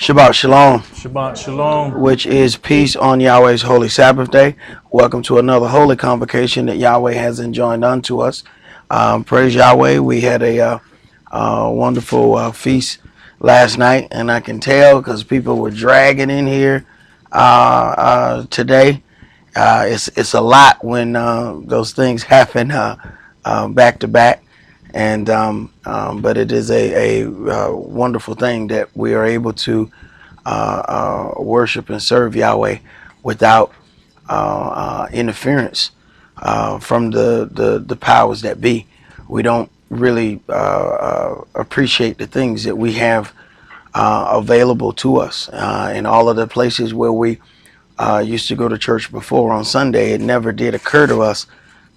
Shabbat Shalom, Shabbat Shalom. which is peace on Yahweh's holy Sabbath day. Welcome to another holy convocation that Yahweh has enjoined unto us. Praise Yahweh. We had a wonderful feast last night, and I can tell because people were dragging in here today. It's a lot when those things happen back to back. And but it is a wonderful thing that we are able to worship and serve Yahweh without interference from the powers that be. We don't really appreciate the things that we have available to us in all of the places where we used to go to church before on Sunday. It never did occur to us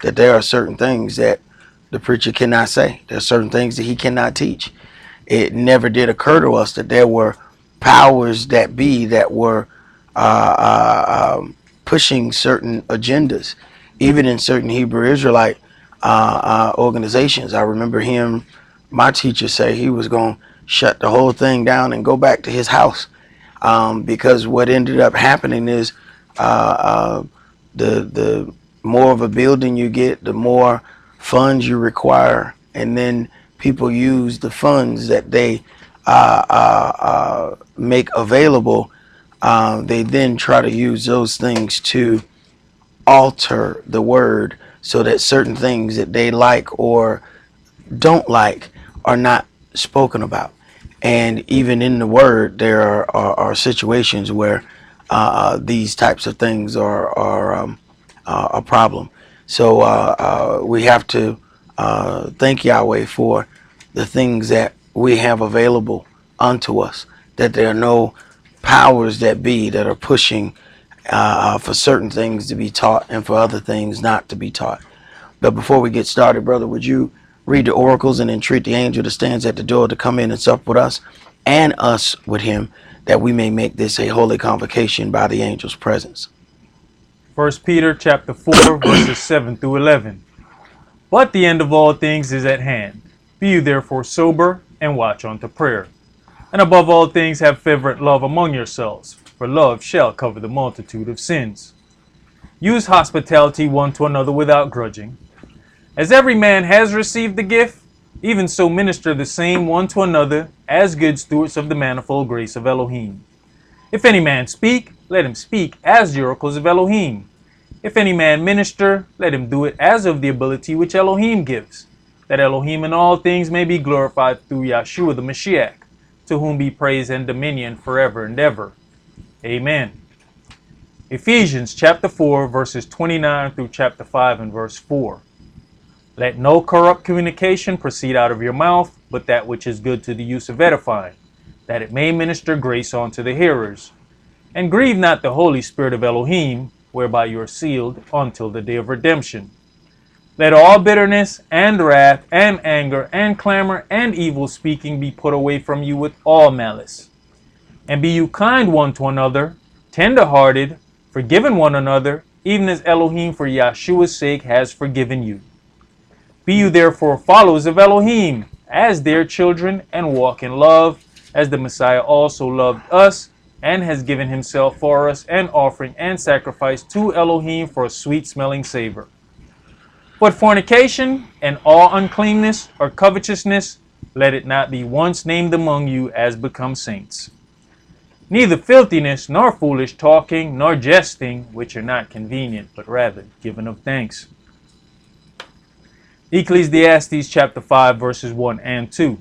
that there are certain things that the preacher cannot say. There are certain things that he cannot teach. It never did occur to us that there were powers that be that were pushing certain agendas, even in certain Hebrew Israelite organizations. I remember hearing my teacher say he was going to shut the whole thing down and go back to his house because what ended up happening is the more of a building you get, the more funds you require, and then people use the funds that they make available. They then try to use those things to alter the word so that certain things that they like or don't like are not spoken about. And even in the word, there are situations where these types of things are a problem. So we have to thank Yahweh for the things that we have available unto us, that there are no powers that be that are pushing for certain things to be taught and for other things not to be taught. But before we get started, brother, would you read the oracles and entreat the angel that stands at the door to come in and sup with us and us with him, that we may make this a holy convocation by the angel's presence? 1 Peter chapter 4, verses 7 through 11. But the end of all things is at hand. Be you therefore sober, and watch unto prayer. And above all things have fervent love among yourselves, for love shall cover the multitude of sins. Use hospitality one to another without grudging. As every man has received the gift, even so minister the same one to another as good stewards of the manifold grace of Elohim. If any man speak, let him speak as the oracles of Elohim. If any man minister, let him do it as of the ability which Elohim gives, that Elohim in all things may be glorified through Yahshua the Mashiach, to whom be praise and dominion forever and ever. Amen. Ephesians chapter 4, verses 29 through chapter 5 and verse 4. Let no corrupt communication proceed out of your mouth, but that which is good to the use of edifying, that it may minister grace unto the hearers. And grieve not the Holy Spirit of Elohim, whereby you are sealed until the day of redemption. Let all bitterness and wrath and anger and clamor and evil speaking be put away from you with all malice. And be you kind one to another, tender-hearted, forgiving one another, even as Elohim for Yahshua's sake has forgiven you. Be you therefore followers of Elohim, as their children, and walk in love, as the Messiah also loved us, and has given himself for us, an offering and sacrifice to Elohim for a sweet-smelling savor. But fornication and all uncleanness or covetousness, let it not be once named among you as become saints. Neither filthiness, nor foolish talking, nor jesting, which are not convenient, but rather given of thanks. Ecclesiastes chapter 5, verses 1 and 2.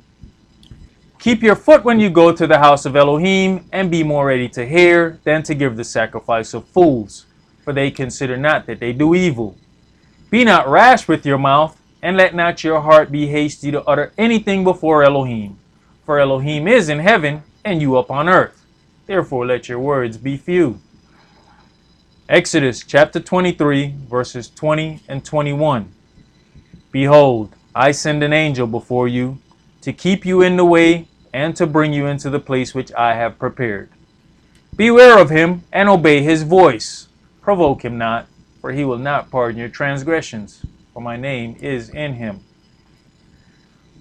Keep your foot when you go to the house of Elohim, and be more ready to hear than to give the sacrifice of fools, for they consider not that they do evil. Be not rash with your mouth, and let not your heart be hasty to utter anything before Elohim. For Elohim is in heaven, and you upon earth. Therefore let your words be few. Exodus chapter 23, verses 20 and 21. Behold, I send an angel before you, to keep you in the way, and to bring you into the place which I have prepared. Beware of him, and obey his voice. Provoke him not, for he will not pardon your transgressions, for my name is in him.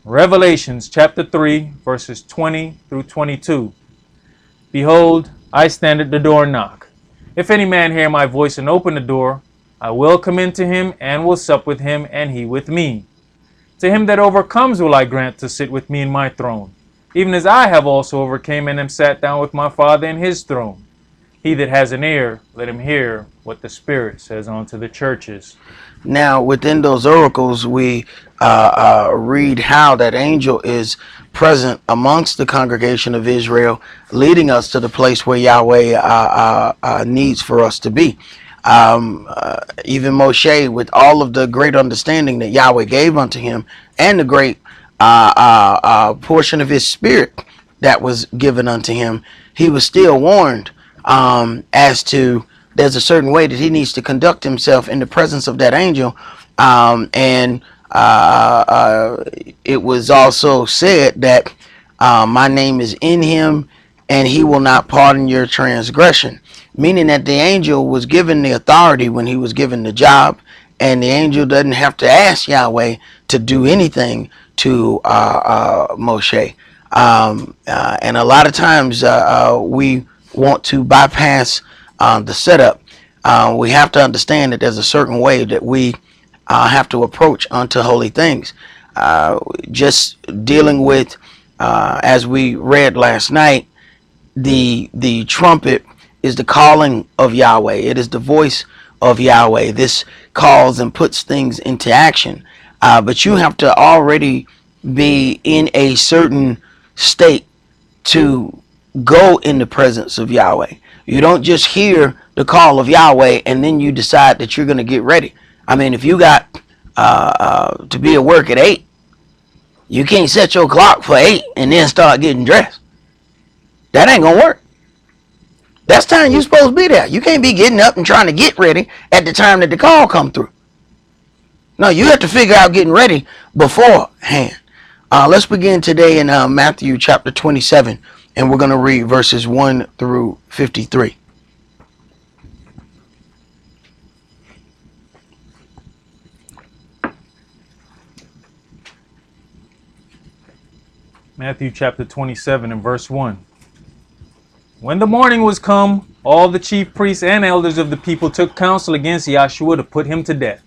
Revelations chapter 3, verses 20 through 22. Behold, I stand at the door and knock. If any man hear my voice and open the door, I will come into him and will sup with him and he with me. To him that overcomes will I grant to sit with me in my throne, even as I have also overcame and am sat down with my Father in his throne. He that has an ear, let him hear what the Spirit says unto the churches. Now, within those oracles, we read how that angel is present amongst the congregation of Israel, leading us to the place where Yahweh needs for us to be. Even Moshe, with all of the great understanding that Yahweh gave unto him, and the great portion of his spirit that was given unto him, he was still warned as to there's a certain way that he needs to conduct himself in the presence of that angel. And it was also said that my name is in him and he will not pardon your transgression, meaning that the angel was given the authority when he was given the job, and the angel doesn't have to ask Yahweh to do anything to Moshe. And a lot of times we want to bypass the setup. We have to understand that there's a certain way that we have to approach unto holy things. Just dealing with, as we read last night, the trumpet is the calling of Yahweh. It is the voice of Yahweh. This calls and puts things into action. But you have to already be in a certain state to go in the presence of Yahweh. You don't just hear the call of Yahweh and then you decide that you're going to get ready. I mean, if you got to be at work at 8, you can't set your clock for 8 and then start getting dressed. That ain't going to work. That's time you're supposed to be there. You can't be getting up and trying to get ready at the time that the call come through. No, you have to figure out getting ready beforehand. Let's begin today in Matthew chapter 27, and we're going to read verses 1 through 53. Matthew chapter 27 and verse 1. When the morning was come, all the chief priests and elders of the people took counsel against Yahshua to put him to death.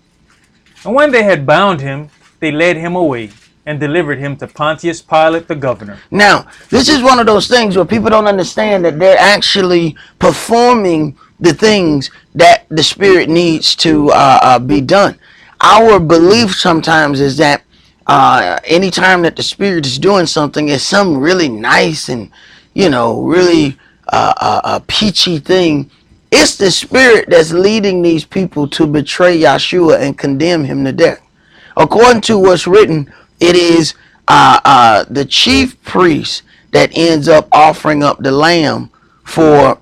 And when they had bound him, they led him away and delivered him to Pontius Pilate the governor. Now, this is one of those things where people don't understand that they're actually performing the things that the Spirit needs to be done. Our belief sometimes is that anytime that the Spirit is doing something, it's some really nice and, really a peachy thing. It's the Spirit that's leading these people to betray Yahshua and condemn him to death. According to what's written, it is the chief priest that ends up offering up the lamb for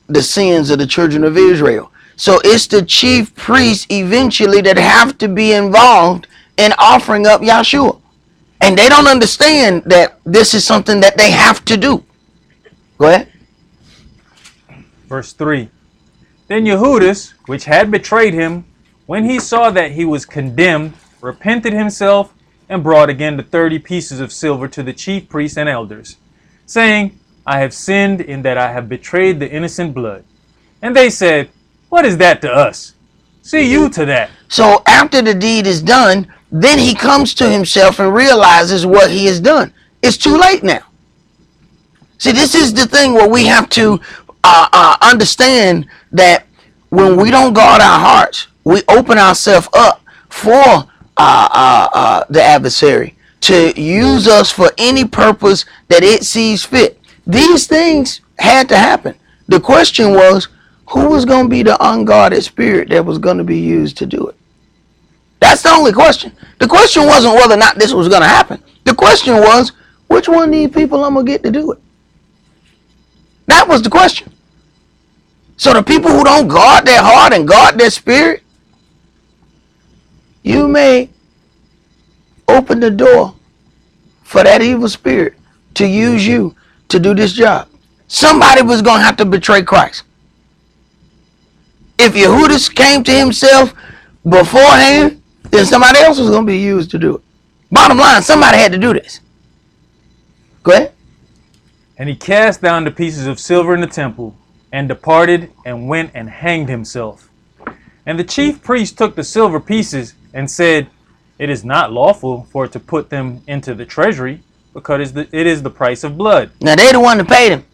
the sins of the children of Israel. So it's the chief priests eventually that have to be involved in offering up Yahshua. And they don't understand that this is something that they have to do. Go ahead. Verse 3. Then Yehudis, which had betrayed him, when he saw that he was condemned, repented himself and brought again the 30 pieces of silver to the chief priests and elders, saying, I have sinned in that I have betrayed the innocent blood. And they said, what is that to us? See you to that. So after the deed is done, then he comes to himself and realizes what he has done. It's too late now. See, this is the thing where we have to understand that when we don't guard our hearts, we open ourselves up for the adversary to use us for any purpose that it sees fit. These things had to happen. The question was, who was going to be the unguarded spirit that was going to be used to do it? That's the only question. The question wasn't whether or not this was going to happen. The question was, which one of these people I'm going to get to do it? That was the question. So the people who don't guard their heart and guard their spirit, you may open the door for that evil spirit to use you to do this job. Somebody was going to have to betray Christ. If Yehudis came to himself beforehand, then somebody else was going to be used to do it. Bottom line, somebody had to do this. Go ahead. And he cast down the pieces of silver in the temple, and departed, and went and hanged himself. And the chief priest took the silver pieces, and said, It is not lawful for it to put them into the treasury, because it is the price of blood. Now they the one that paid him.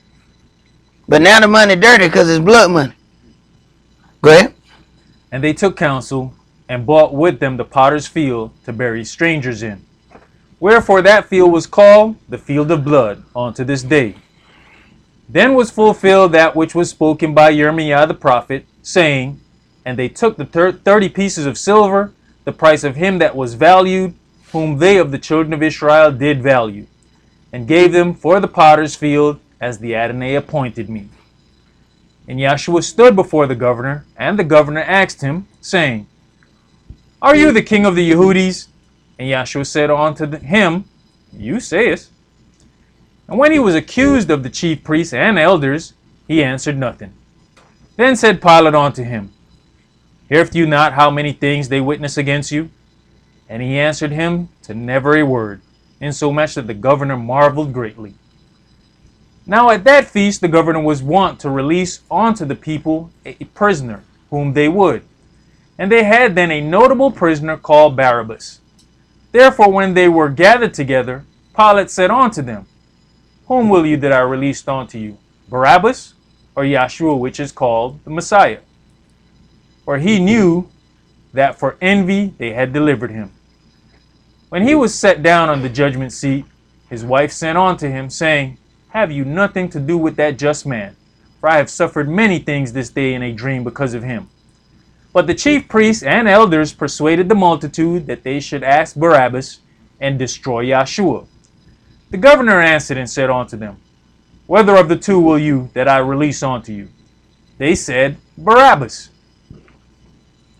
But now the money dirty because it's blood money. Go ahead. And they took counsel, and bought with them the potter's field to bury strangers in. Wherefore that field was called the field of blood unto this day. Then was fulfilled that which was spoken by Jeremiah the prophet, saying, And they took the 30 pieces of silver, the price of him that was valued, whom they of the children of Israel did value, and gave them for the potter's field, as the Adonai appointed me. And Yahshua stood before the governor, and the governor asked him, saying, Are you the king of the Yehudis? And Yahshua said unto him, You sayest. And when he was accused of the chief priests and elders, he answered nothing. Then said Pilate unto him, Heareth you not how many things they witness against you? And he answered him to never a word, insomuch that the governor marveled greatly. Now at that feast the governor was wont to release unto the people a prisoner, whom they would. And they had then a notable prisoner called Barabbas. Therefore when they were gathered together, Pilate said unto them, Whom will you that I release unto you, Barabbas, or Yahshua, which is called the Messiah? For he knew that for envy they had delivered him. When he was set down on the judgment seat, his wife sent unto him, saying, Have you nothing to do with that just man? For I have suffered many things this day in a dream because of him. But the chief priests and elders persuaded the multitude that they should ask Barabbas and destroy Yahshua. The governor answered and said unto them, Whether of the two will you that I release unto you? They said, Barabbas.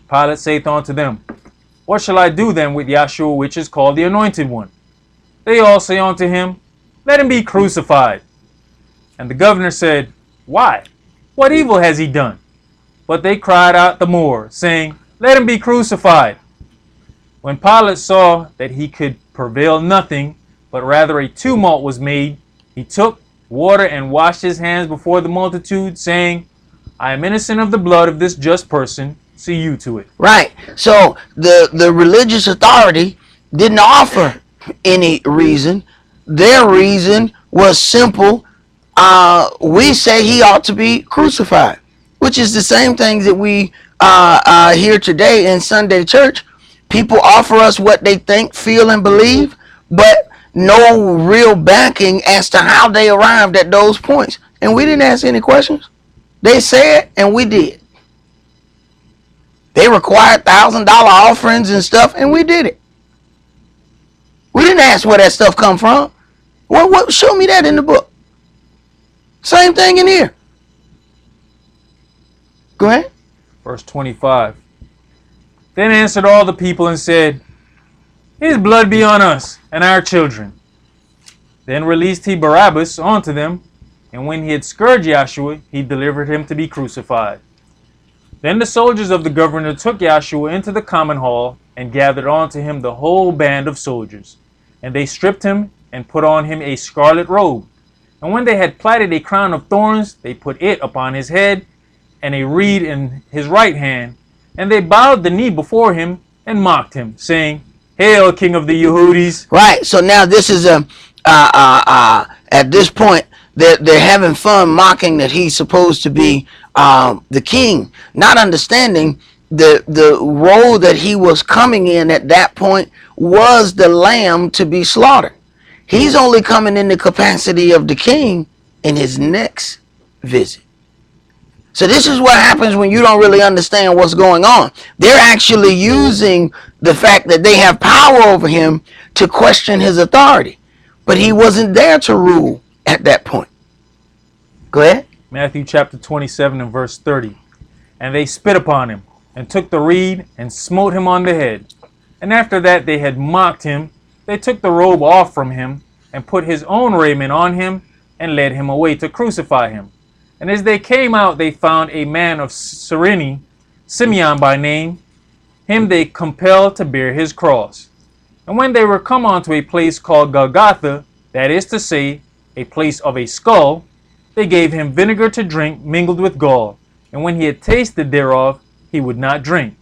Pilate saith unto them, What shall I do then with Yahshua, which is called the Anointed One? They all say unto him, Let him be crucified. And the governor said, Why? What evil has he done? But they cried out the more, saying, Let him be crucified. When Pilate saw that he could prevail nothing, but rather a tumult was made, he took water and washed his hands before the multitude, saying, I am innocent of the blood of this just person. See you to it. Right. So the religious authority didn't offer any reason. Their reason was simple. We say he ought to be crucified, which is the same thing that we hear today in Sunday church. People offer us what they think, feel, and believe, but no real backing as to how they arrived at those points. And we didn't ask any questions. They said, and we did. They required $1,000 offerings and stuff, and we did it. We didn't ask where that stuff come from. What? Show me that in the book. Same thing in here. Go ahead. Verse 25. Then answered all the people and said, His blood be on us and our children. Then released he Barabbas unto them, and when he had scourged Yahshua, he delivered him to be crucified. Then the soldiers of the governor took Yahshua into the common hall, and gathered unto him the whole band of soldiers. And they stripped him, and put on him a scarlet robe. And when they had plaited a crown of thorns, they put it upon his head, and a reed in his right hand. And they bowed the knee before him, and mocked him, saying, Hail, King of the Yehudis. Right. So now this is at this point, they're having fun mocking that he's supposed to be the king, not understanding the role that he was coming in at that point was the lamb to be slaughtered. He's only coming in the capacity of the king in his next visit. So this is what happens when you don't really understand what's going on. They're actually using the fact that they have power over him to question his authority. But he wasn't there to rule at that point. Go ahead. Matthew chapter 27 and verse 30. And they spit upon him, and took the reed, and smote him on the head. And after that they had mocked him, they took the robe off from him, and put his own raiment on him, and led him away to crucify him. And as they came out, they found a man of Cyrene, Simeon by name. Him they compelled to bear his cross. And when they were come unto a place called Golgotha, that is to say, a place of a skull, they gave him vinegar to drink mingled with gall, and when he had tasted thereof, he would not drink.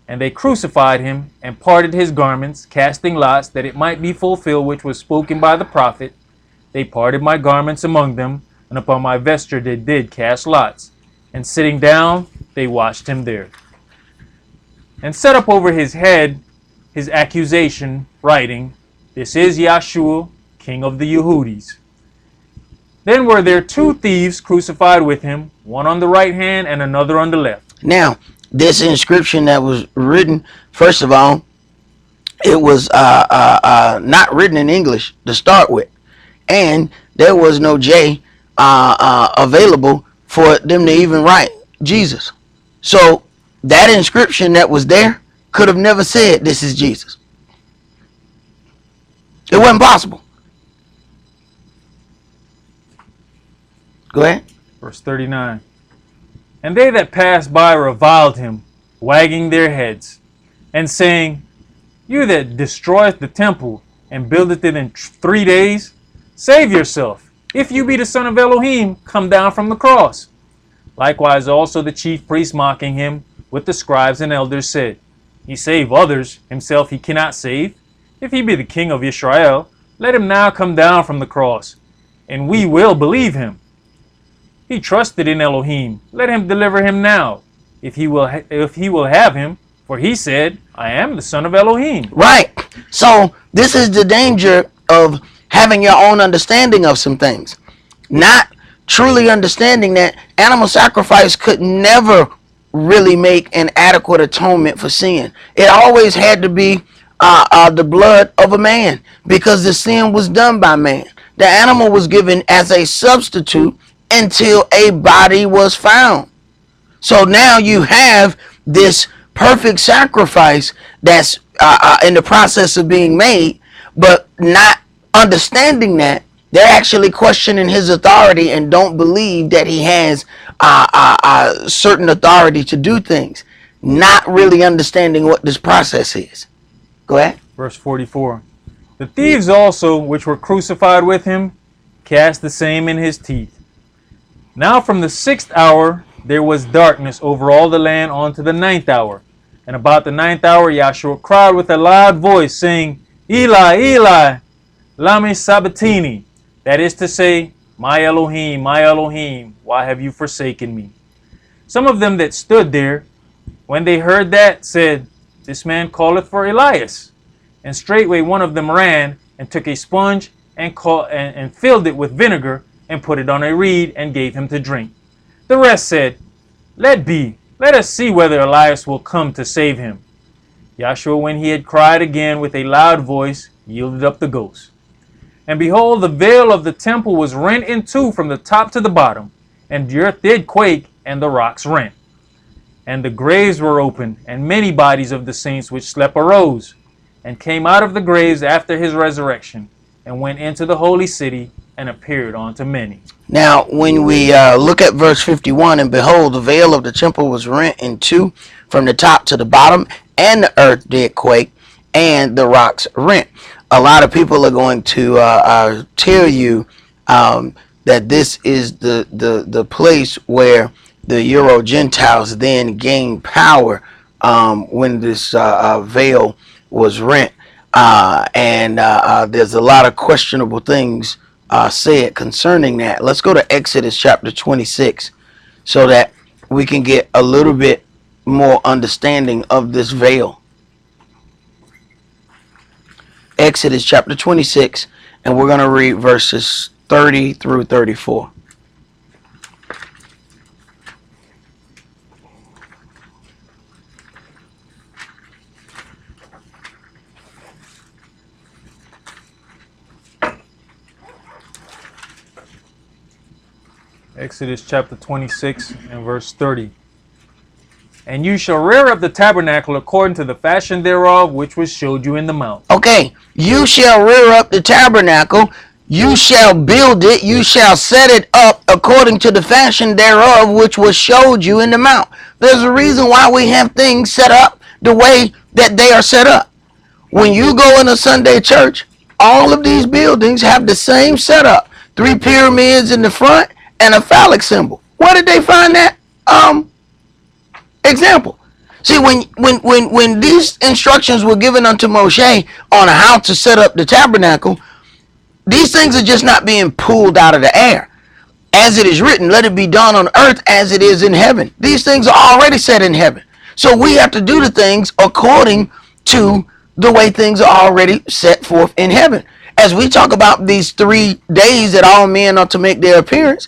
And they crucified him, and parted his garments, casting lots, that it might be fulfilled which was spoken by the prophet. They parted my garments among them, and upon my vesture they did cast lots. And sitting down, they watched him there. And set up over his head his accusation, writing, This is Yahshua, King of the Yehudis. Then were there two thieves crucified with him, one on the right hand and another on the left. Now, this inscription that was written, first of all, it was not written in English to start with, and there was no J available for them to even write Jesus. So that inscription that was there could have never said this is Jesus. It wasn't possible. Go ahead. Verse 39. And they that passed by reviled him, wagging their heads, and saying, You that destroyeth the temple, and buildeth it in 3 days, save yourself. If you be the Son of Elohim, come down from the cross. Likewise also the chief priests mocking him, with the scribes and elders said, He save others, himself he cannot save. If he be the King of Israel, let him now come down from the cross, and we will believe him. He trusted in Elohim, let him deliver him now, if he will have him, for he said, I am the Son of Elohim. Right. So this is the danger of having your own understanding of some things. Not truly understanding that animal sacrifice could never really make an adequate atonement for sin. It always had to be the blood of a man, because the sin was done by man. The animal was given as a substitute until a body was found. So now you have this perfect sacrifice that's in the process of being made, but not understanding that, they're actually questioning his authority and don't believe that he has certain authority to do things, not really understanding what this process is. Go ahead. Verse 44. The thieves also, which were crucified with him, cast the same in his teeth. Now from the 6th hour there was darkness over all the land unto the 9th hour. And about the 9th hour Yahshua cried with a loud voice, saying, Eli, Eli, lama sabachthani. That is to say, my Elohim, why have you forsaken me? Some of them that stood there, when they heard that, said, This man calleth for Elias. And straightway one of them ran and took a sponge and filled it with vinegar, and put it on a reed, and gave him to drink. The rest said, Let be, let us see whether Elias will come to save him. Yahshua, when he had cried again with a loud voice, yielded up the ghost. And behold, the veil of the temple was rent in two from the top to the bottom, and the earth did quake, and the rocks rent. And the graves were opened, and many bodies of the saints which slept arose, and came out of the graves after his resurrection, and went into the holy city, and appeared unto many. Now, when we look at verse 51, and behold, the veil of the temple was rent in two from the top to the bottom, and the earth did quake, and the rocks rent. A lot of people are going to tell you that this is the place where the Euro Gentiles then gained power when this veil was rent. And there's a lot of questionable things said concerning that. Let's go to Exodus chapter 26 so that we can get a little bit more understanding of this veil. Exodus chapter 26, and we're going to read verses 30 through 34. Exodus chapter 26 and verse 30. And you shall rear up the tabernacle according to the fashion thereof, which was showed you in the mount. Okay, you shall rear up the tabernacle, you shall build it, you shall set it up according to the fashion thereof, which was showed you in the mount. There's a reason why we have things set up the way that they are set up. When you go in a Sunday church, all of these buildings have the same setup. three pyramids in the front, and a phallic symbol. Where did they find that example? See, when these instructions were given unto Moshe on how to set up the tabernacle, these things are just not being pulled out of the air. As it is written, let it be done on earth as it is in heaven. These things are already set in heaven. So we have to do the things according to the way things are already set forth in heaven. As we talk about these 3 days that all men are to make their appearance,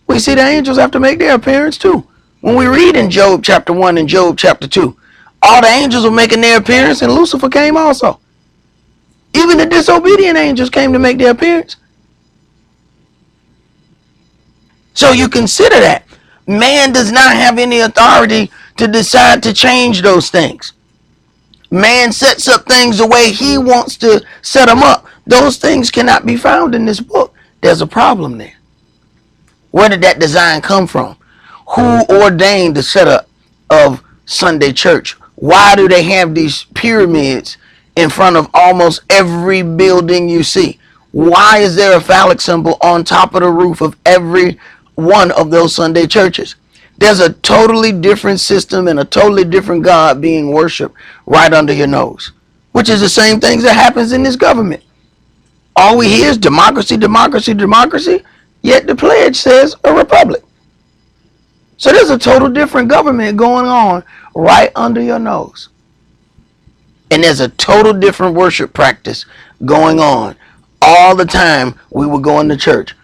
we see the angels have to make their appearance too. When we read in Job chapter 1 and Job chapter 2, all the angels were making their appearance, and Lucifer came also. Even the disobedient angels came to make their appearance. So you consider that. Man does not have any authority to decide to change those things. Man sets up things the way he wants to set them up. Those things cannot be found in this book. There's a problem there. Where did that design come from? Who ordained the setup of Sunday church? Why do they have these pyramids in front of almost every building you see? Why is there a phallic symbol on top of the roof of every one of those Sunday churches? There's a totally different system and a totally different God being worshipped right under your nose, which is the same things that happens in this government. All we hear is democracy, democracy, democracy, yet the pledge says a republic. So there's a total different government going on right under your nose. And there's a total different worship practice going on all the time we were going to church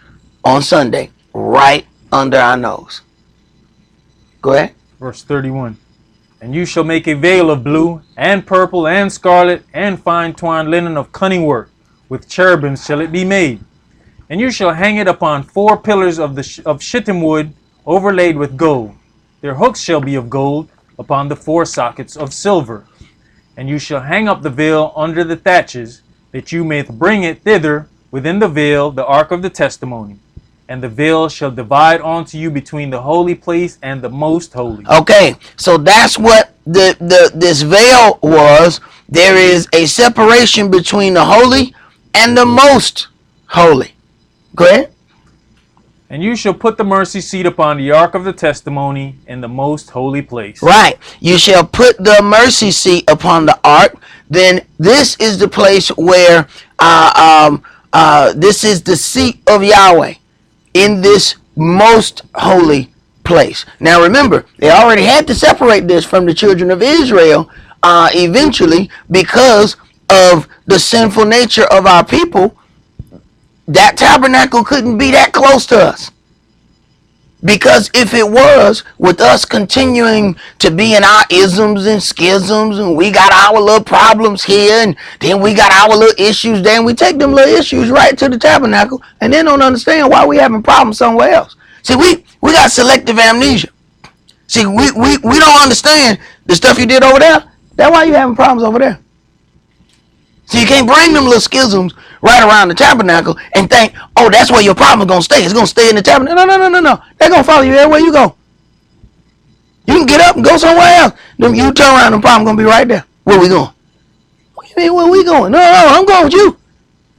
on Sunday, right under our nose. Go ahead. Verse 31. And you shall make a veil of blue, and purple, and scarlet, and fine twined linen of cunning work. With cherubims shall it be made. And you shall hang it upon 4 pillars of shittim wood, overlaid with gold. Their hooks shall be of gold, upon the 4 sockets of silver. And you shall hang up the veil under the thatches, that you may bring it thither within the veil, the ark of the testimony. And the veil shall divide unto you between the holy place and the most holy. Okay, so that's what this veil was. There is a separation between the holy and the most holy. Go ahead. And you shall put the mercy seat upon the ark of the testimony in the most holy place. Right. You shall put the mercy seat upon the ark. Then this is the place where this is the seat of Yahweh in this most holy place. Now remember, they already had to separate this from the children of Israel eventually because of the sinful nature of our people. That tabernacle couldn't be that close to us. Because if it was, with us continuing to be in our isms and schisms, and we got our little problems here, and then we got our little issues there, and we take them little issues right to the tabernacle, and then don't understand why we having problems somewhere else. See, we got selective amnesia. See, we don't understand the stuff you did over there. That's why you having problems over there. So you can't bring them little schisms right around the tabernacle and think, oh, that's where your problem is going to stay. It's going to stay in the tabernacle. No. They're going to follow you everywhere you go. You can get up and go somewhere else. Then you turn around and the problem going to be right there. Where we going? What do you mean, where we going? No, I'm going with you.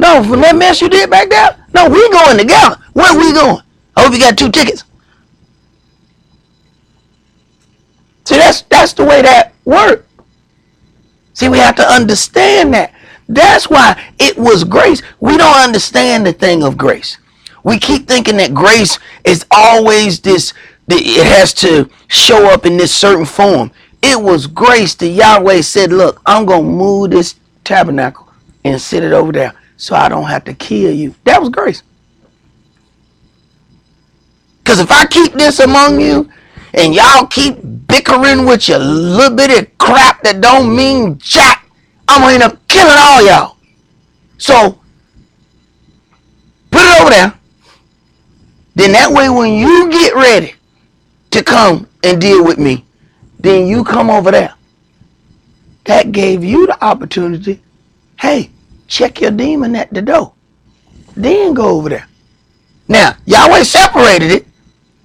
No, for that mess you did back there? No, we going together. Where we going? I hope you got 2 tickets. See, that's the way that works. See, we have to understand that. That's why it was grace. We don't understand the thing of grace. We keep thinking that grace is always this, it has to show up in this certain form. It was grace that Yahweh said, look, I'm going to move this tabernacle and sit it over there so I don't have to kill you. That was grace. Because if I keep this among you and y'all keep bickering with your little bit of crap that don't mean jack, I'm going to end up killing all y'all. So, put it over there. Then that way when you get ready to come and deal with me, then you come over there. That gave you the opportunity. Hey, check your demon at the door. Then go over there. Now, Yahweh separated it.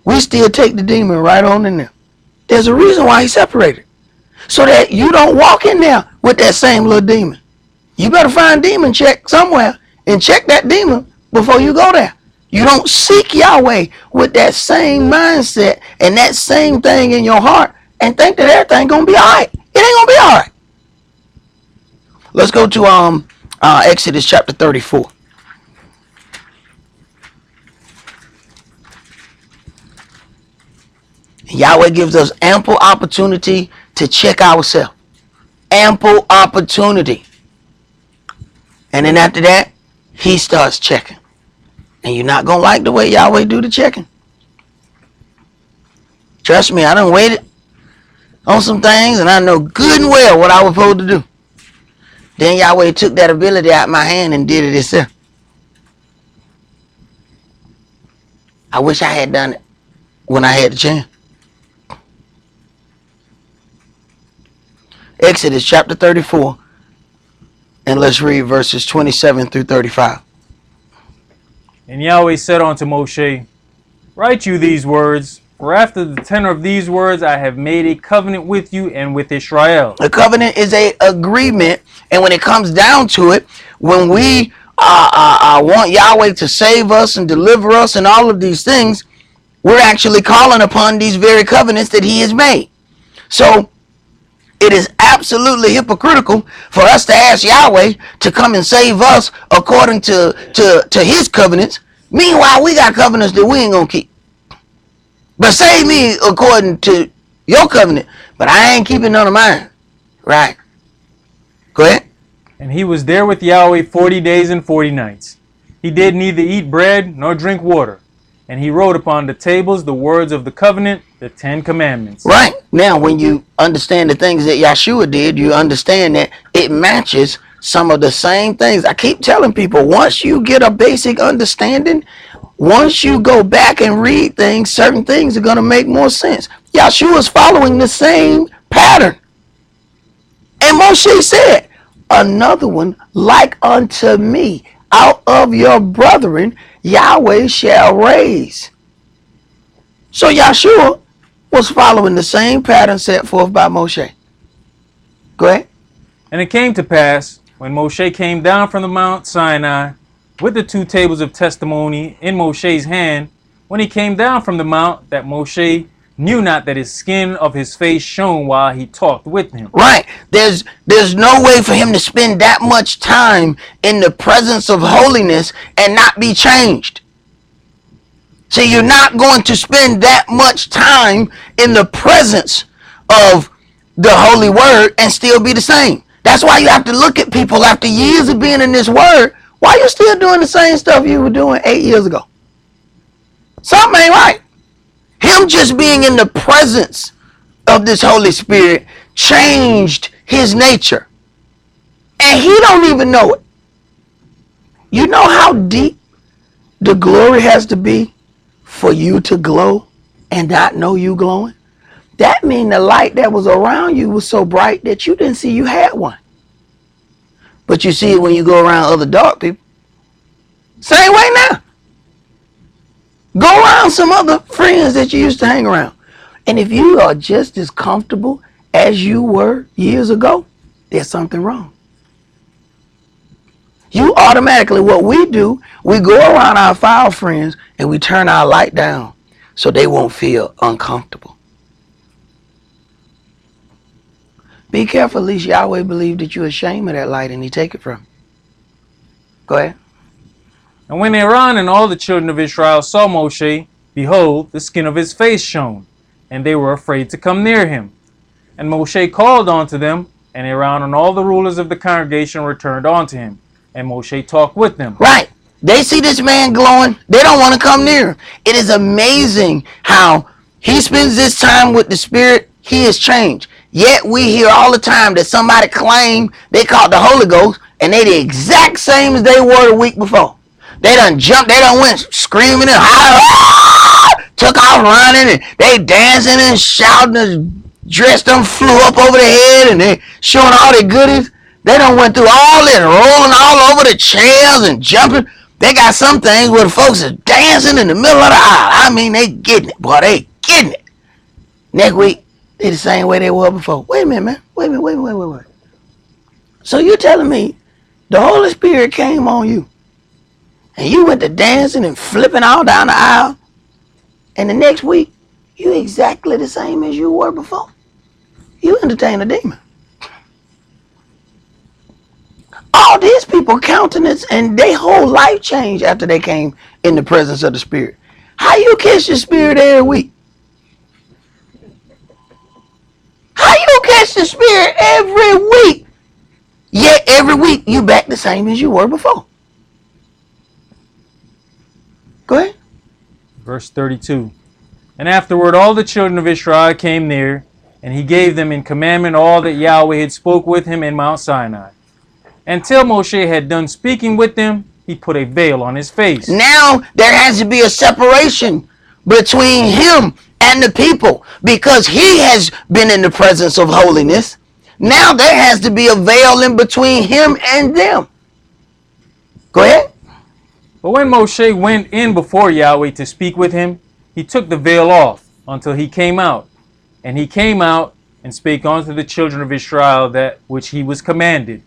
We still take the demon right on in there. There's a reason why he separated. So that you don't walk in there with that same little demon. You better find demon check somewhere and check that demon before you go there. You don't seek Yahweh with that same mindset and that same thing in your heart and think that everything gonna be all right. It ain't gonna be all right. Let's go to Exodus chapter 34. Yahweh gives us ample opportunity to check ourselves. Ample opportunity. And then after that, he starts checking. And you're not going to like the way Yahweh do the checking. Trust me, I done waited on some things and I know good and well what I was supposed to do. Then Yahweh took that ability out of my hand and did it himself. I wish I had done it when I had the chance. Exodus chapter 34, and let's read verses 27 through 35. And Yahweh said unto Moshe, Write you these words, for after the tenor of these words I have made a covenant with you and with Israel. A covenant is an agreement, and when it comes down to it, when we want Yahweh to save us and deliver us and all of these things, we're actually calling upon these very covenants that he has made. So it is absolutely hypocritical for us to ask Yahweh to come and save us according to his covenants. Meanwhile, we got covenants that we ain't gonna keep. But save me according to your covenant, but I ain't keeping none of mine. Right. Go ahead. And he was there with Yahweh 40 days and 40 nights. He did neither eat bread nor drink water. And he wrote upon the tables the words of the covenant, the 10 commandments. Right. Now, when you understand the things that Yahshua did, you understand that it matches some of the same things. I keep telling people, once you get a basic understanding, once you go back and read things, certain things are going to make more sense. Yahshua is following the same pattern. And Moshe said, another one like unto me, out of your brethren, Yahweh shall raise. So Yahshua was following the same pattern set forth by Moshe. Go ahead. And it came to pass, when Moshe came down from the Mount Sinai, with the 2 tables of testimony in Moshe's hand, when he came down from the mount, that Moshe knew not that his skin of his face shone while he talked with him. Right. There's no way for him to spend that much time in the presence of holiness and not be changed. See, you're not going to spend that much time in the presence of the holy word and still be the same. That's why you have to look at people after years of being in this word. Why you still doing the same stuff you were doing 8 years ago? Something ain't right. Him just being in the presence of this Holy Spirit changed his nature. And he don't even know it. You know how deep the glory has to be for you to glow and not know you glowing? That means the light that was around you was so bright that you didn't see you had one. But you see it when you go around other dark people. Same way now. Go around some other friends that you used to hang around. And if you are just as comfortable as you were years ago, there's something wrong. You automatically, what we do, we go around our foul friends and we turn our light down so they won't feel uncomfortable. Be careful, at least Yahweh believed that you're ashamed of that light and he take it from you. Go ahead. And when Aaron and all the children of Israel saw Moshe, behold, the skin of his face shone, and they were afraid to come near him. And Moshe called unto them, and Aaron and all the rulers of the congregation returned unto him. And Moshe talked with them. Right. They see this man glowing. They don't want to come near him. It is amazing how he spends this time with the Spirit. He has changed. Yet we hear all the time that somebody claim they caught the Holy Ghost and they the exact same as they were the week before. They done jumped. They done went screaming and took off running and they dancing and shouting and dress them flew up over their head and they showing all their goodies. They done went through all this, rolling all over the chairs and jumping. They got some things where the folks are dancing in the middle of the aisle. I mean, they getting it, boy. They getting it. Next week, they the same way they were before. Wait a minute, man. Wait. So you're telling me the Holy Spirit came on you and you went to dancing and flipping all down the aisle, and the next week, you exactly the same as you were before. You entertain a demon. All these people countenance and their whole life changed after they came in the presence of the Spirit. How you catch the Spirit every week? How you catch the Spirit every week? Yet every week you back the same as you were before. Go ahead. Verse 32. And afterward all the children of Israel came near, and he gave them in commandment all that Yahweh had spoke with him in Mount Sinai. Until Moshe had done speaking with them, he put a veil on his face. Now there has to be a separation between him and the people, because he has been in the presence of holiness. Now there has to be a veil in between him and them. Go ahead. But when Moshe went in before Yahweh to speak with him, he took the veil off until he came out. And he came out and spake unto the children of Israel that which he was commanded.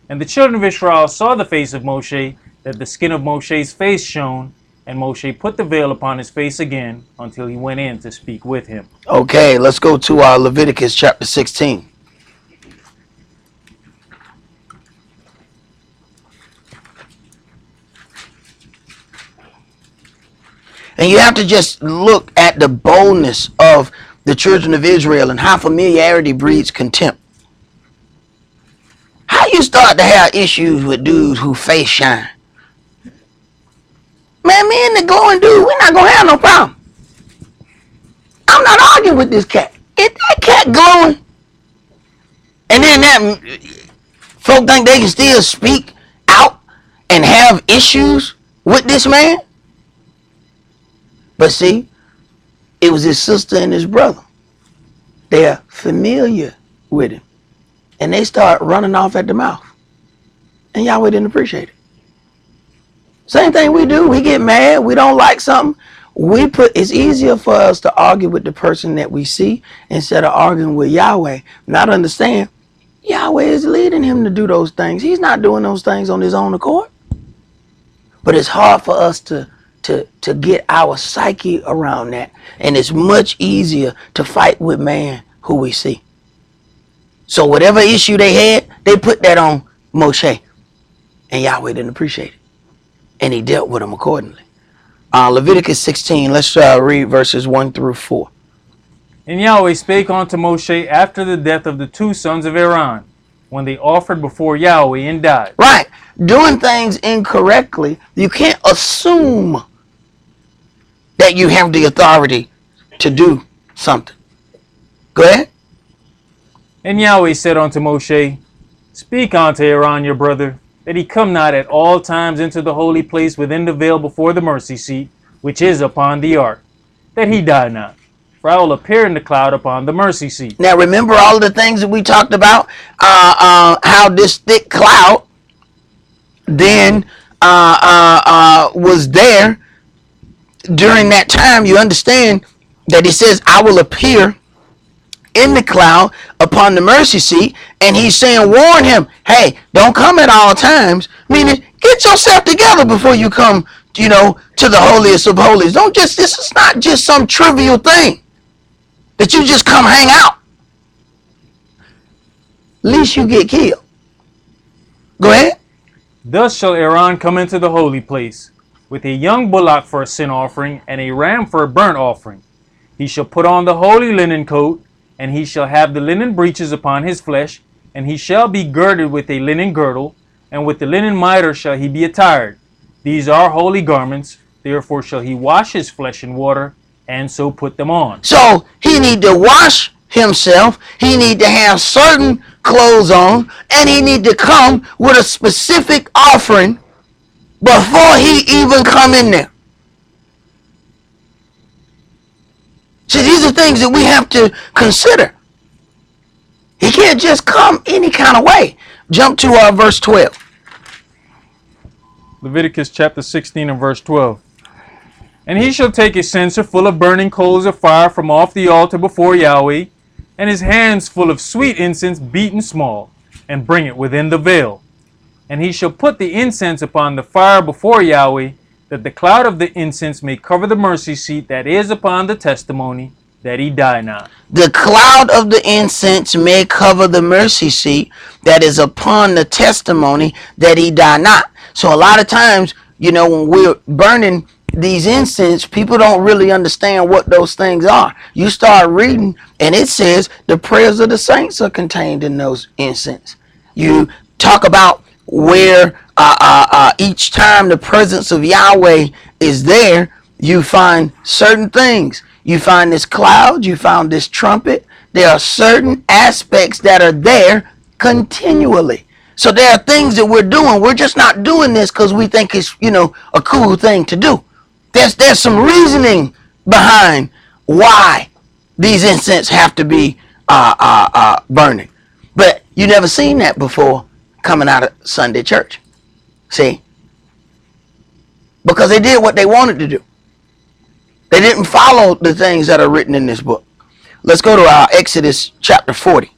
And the children of Israel saw the face of Moshe, that the skin of Moshe's face shone, and Moshe put the veil upon his face again until he went in to speak with him. Okay, let's go to Leviticus chapter 16. And you have to just look at the boldness of the children of Israel and how familiarity breeds contempt. How you start to have issues with dudes who face shine? Man, me and the glowing dude, we're not going to have no problem. I'm not arguing with this cat. Is that cat glowing? And then that folk think they can still speak out and have issues with this man? But see, it was his sister and his brother. They're familiar with him. And they start running off at the mouth. And Yahweh didn't appreciate it. Same thing we do. We get mad. We don't like something. It's easier for us to argue with the person that we see instead of arguing with Yahweh. Not understand, Yahweh is leading him to do those things. He's not doing those things on his own accord. But it's hard for us to get our psyche around that. And it's much easier to fight with man who we see. So whatever issue they had, they put that on Moshe. And Yahweh didn't appreciate it. And he dealt with them accordingly. Leviticus 16, let's read verses 1 through 4. And Yahweh spake unto Moshe after the death of the two sons of Aaron, when they offered before Yahweh and died. Right. Doing things incorrectly, you can't assume that you have the authority to do something. Go ahead. And Yahweh said unto Moshe, Speak unto Aaron your brother, that he come not at all times into the holy place within the veil before the mercy seat, which is upon the ark, that he die not. For I will appear in the cloud upon the mercy seat. Now remember all of the things that we talked about, how this thick cloud then was there during that time. You understand that it says, I will appear in the cloud upon the mercy seat, and he's saying, warn him, hey, don't come at all times, meaning get yourself together before you come, to the holiest of holies. This is not just some trivial thing that you just come hang out. Least you get killed. Go ahead. Thus shall Aaron come into the holy place, with a young bullock for a sin offering, and a ram for a burnt offering. He shall put on the holy linen coat, and he shall have the linen breeches upon his flesh, and he shall be girded with a linen girdle, and with the linen mitre shall he be attired. These are holy garments, therefore shall he wash his flesh in water, and so put them on. So he need to wash himself, he need to have certain clothes on, and he need to come with a specific offering before he even come in there. See, these are things that we have to consider. He can't just come any kind of way. Jump to verse 12. Leviticus chapter 16 and verse 12. And he shall take a censer full of burning coals of fire from off the altar before Yahweh, and his hands full of sweet incense beaten small, and bring it within the veil. And he shall put the incense upon the fire before Yahweh, that the cloud of the incense may cover the mercy seat that is upon the testimony, that he die not. The cloud of the incense may cover the mercy seat that is upon the testimony, that he die not. So a lot of times, when we're burning these incense, people don't really understand what those things are. You start reading and it says the prayers of the saints are contained in those incense. You talk about where each time the presence of Yahweh is there, you find certain things. You find this cloud, you found this trumpet. There are certain aspects that are there continually. So there are things that we're doing. We're just not doing this because we think it's, a cool thing to do. There's some reasoning behind why these incense have to be burning. But you never seen that before coming out of Sunday church. See? Because they did what they wanted to do. They didn't follow the things that are written in this book. Let's go to Exodus chapter 40.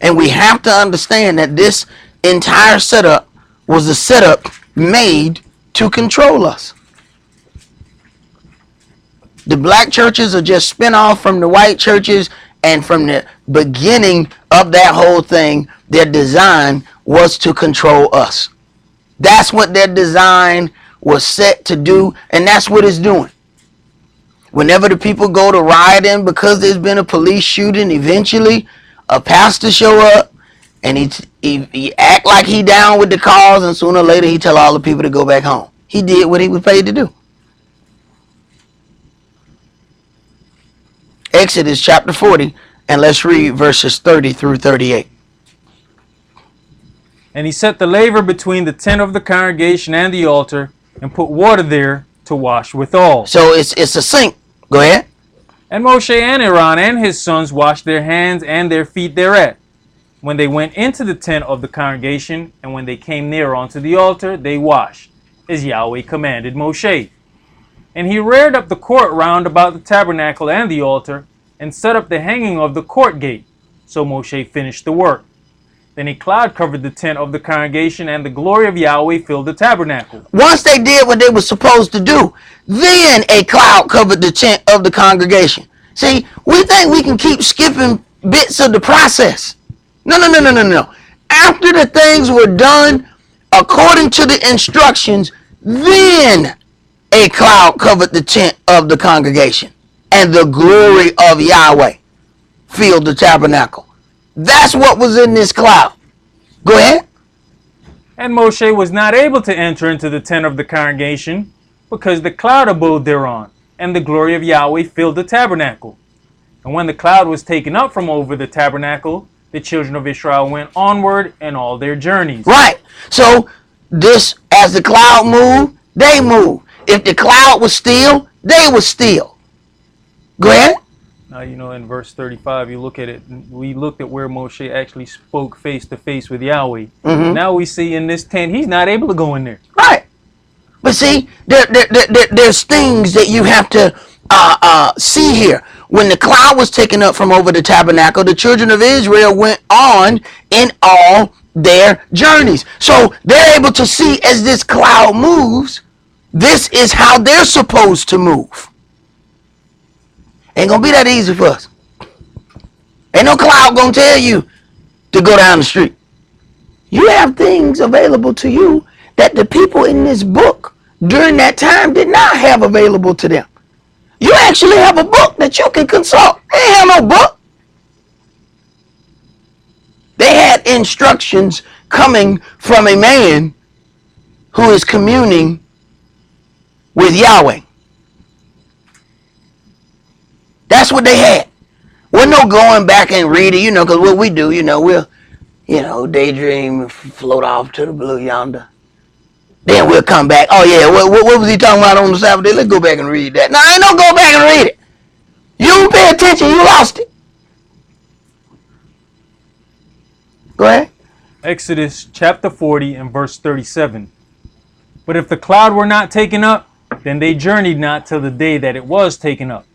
And we have to understand that this entire setup was a setup made to control us. The black churches are just spin off from the white churches, and from the beginning of that whole thing, their design was to control us. That's what their design was set to do, and that's what it's doing. Whenever the people go to rioting because there's been a police shooting, eventually a pastor show up and he act like he down with the cause, and sooner or later he tell all the people to go back home. He did what he was paid to do. Exodus chapter 40, and let's read verses 30 through 38. And he set the laver between the tent of the congregation and the altar, and put water there to wash withal. So it's a sink. Go ahead. And Moshe and Aaron and his sons washed their hands and their feet thereat, when they went into the tent of the congregation, and when they came near unto the altar, they washed, as Yahweh commanded Moshe. And he reared up the court round about the tabernacle and the altar, and set up the hanging of the court gate. So Moshe finished the work. Then a cloud covered the tent of the congregation, and the glory of Yahweh filled the tabernacle. Once they did what they were supposed to do, then a cloud covered the tent of the congregation. See, we think we can keep skipping bits of the process. No. After the things were done according to the instructions, then a cloud covered the tent of the congregation, and the glory of Yahweh filled the tabernacle. That's what was in this cloud. Go ahead. And Moshe was not able to enter into the tent of the congregation, because the cloud abode thereon, and the glory of Yahweh filled the tabernacle. And when the cloud was taken up from over the tabernacle, the children of Israel went onward in all their journeys. Right. So this, as the cloud moved, they moved. If the cloud was still, they were still. Go ahead. Now, in verse 35, you look at it, we looked at where Moshe actually spoke face to face with Yahweh. Mm-hmm. Now we see in this tent, he's not able to go in there. Right. But see, there's things that you have to see here. When the cloud was taken up from over the tabernacle, the children of Israel went on in all their journeys. So they're able to see as this cloud moves, this is how they're supposed to move. Ain't gonna be that easy for us. Ain't no cloud gonna tell you to go down the street. You have things available to you that the people in this book during that time did not have available to them. You actually have a book that you can consult. They ain't have no book. They had instructions coming from a man who is communing with Yahweh. That's what they had. We're no going back and reading, because what we do, we'll, daydream, float off to the blue yonder. Then we'll come back. Oh yeah, what was he talking about on the Sabbath day? Let's go back and read that. No, I ain't no go back and read it. You don't pay attention, you lost it. Go ahead. Exodus chapter 40 and verse 37. But if the cloud were not taken up, then they journeyed not till the day that it was taken up.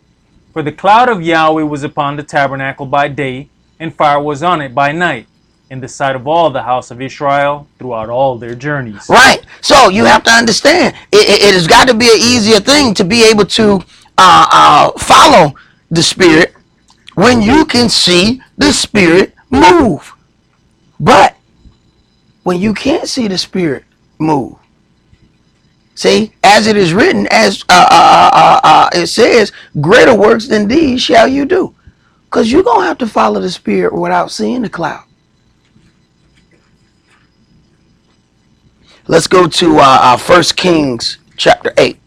For the cloud of Yahweh was upon the tabernacle by day, and fire was on it by night, in the sight of all the house of Israel throughout all their journeys. Right. So you have to understand, it has got to be an easier thing to be able to follow the Spirit when you can see the Spirit move. But when you can't see the Spirit move, see, as it is written, as it says, greater works than these shall you do. Because you're going to have to follow the Spirit without seeing the cloud. Let's go to 1 Kings chapter 8.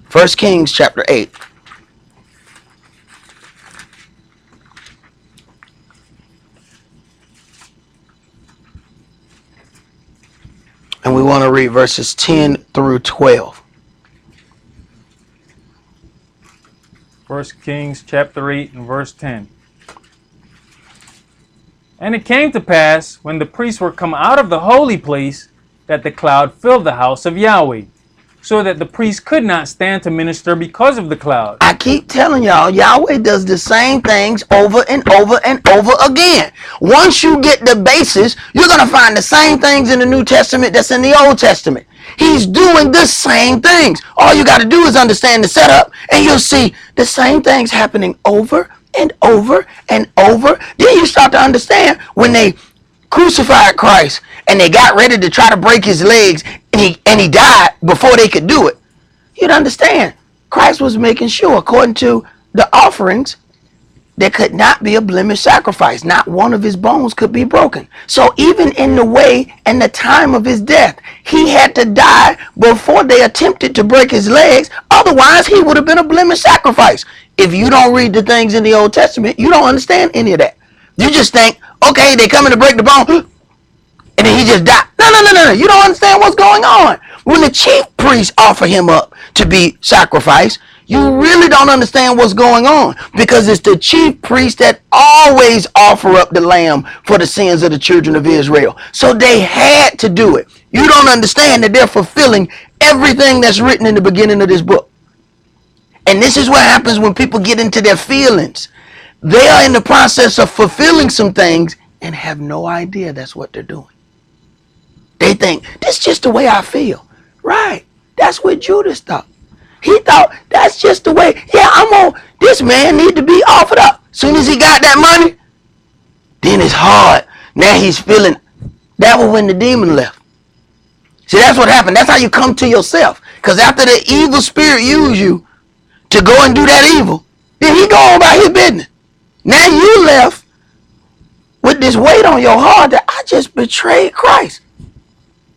First Kings chapter 8. And we want to read verses 10 through 12. 1 Kings chapter 8 and verse 10. And it came to pass, when the priests were come out of the holy place, that the cloud filled the house of Yahweh, so that the priests could not stand to minister because of the cloud. I keep telling y'all, Yahweh does the same things over and over and over again. Once you get the basis, you're going to find the same things in the New Testament that's in the Old Testament. He's doing the same things. All you got to do is understand the setup, and you'll see the same things happening over and over and over. Then you start to understand when they crucified Christ and they got ready to try to break his legs and he died before they could do it. You'd understand Christ was making sure, according to the offerings, there could not be a blemished sacrifice. Not one of his bones could be broken. So even in the way and the time of his death, he had to die before they attempted to break his legs. Otherwise, he would have been a blemished sacrifice. If you don't read the things in the Old Testament, you don't understand any of that. You just think, okay, they coming to break the bone, and then he just died. No. You don't understand what's going on. When the chief priests offer him up to be sacrificed, you really don't understand what's going on, because it's the chief priest that always offer up the lamb for the sins of the children of Israel. So they had to do it. You don't understand that they're fulfilling everything that's written in the beginning of this book. And this is what happens when people get into their feelings. They are in the process of fulfilling some things and have no idea that's what they're doing. They think, this is just the way I feel. Right. That's what Judas thought. He thought, that's just the way. Yeah, this man need to be offered up. Soon as he got that money, then it's hard. Now he's feeling. That was when the demon left. See, that's what happened. That's how you come to yourself. Because after the evil spirit used you to go and do that evil, then he go on about his business. Now you left with this weight on your heart that I just betrayed Christ.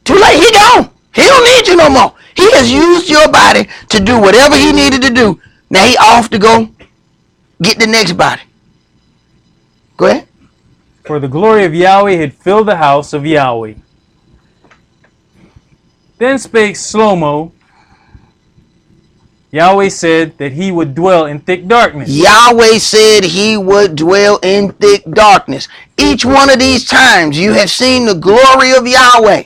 Too late, he gone. He don't need you no more. He has used your body to do whatever he needed to do. Now he off to go get the next body. Go ahead. For the glory of Yahweh had filled the house of Yahweh. Then spake Shlomo, Yahweh said that he would dwell in thick darkness. Yahweh said he would dwell in thick darkness. Each one of these times you have seen the glory of Yahweh.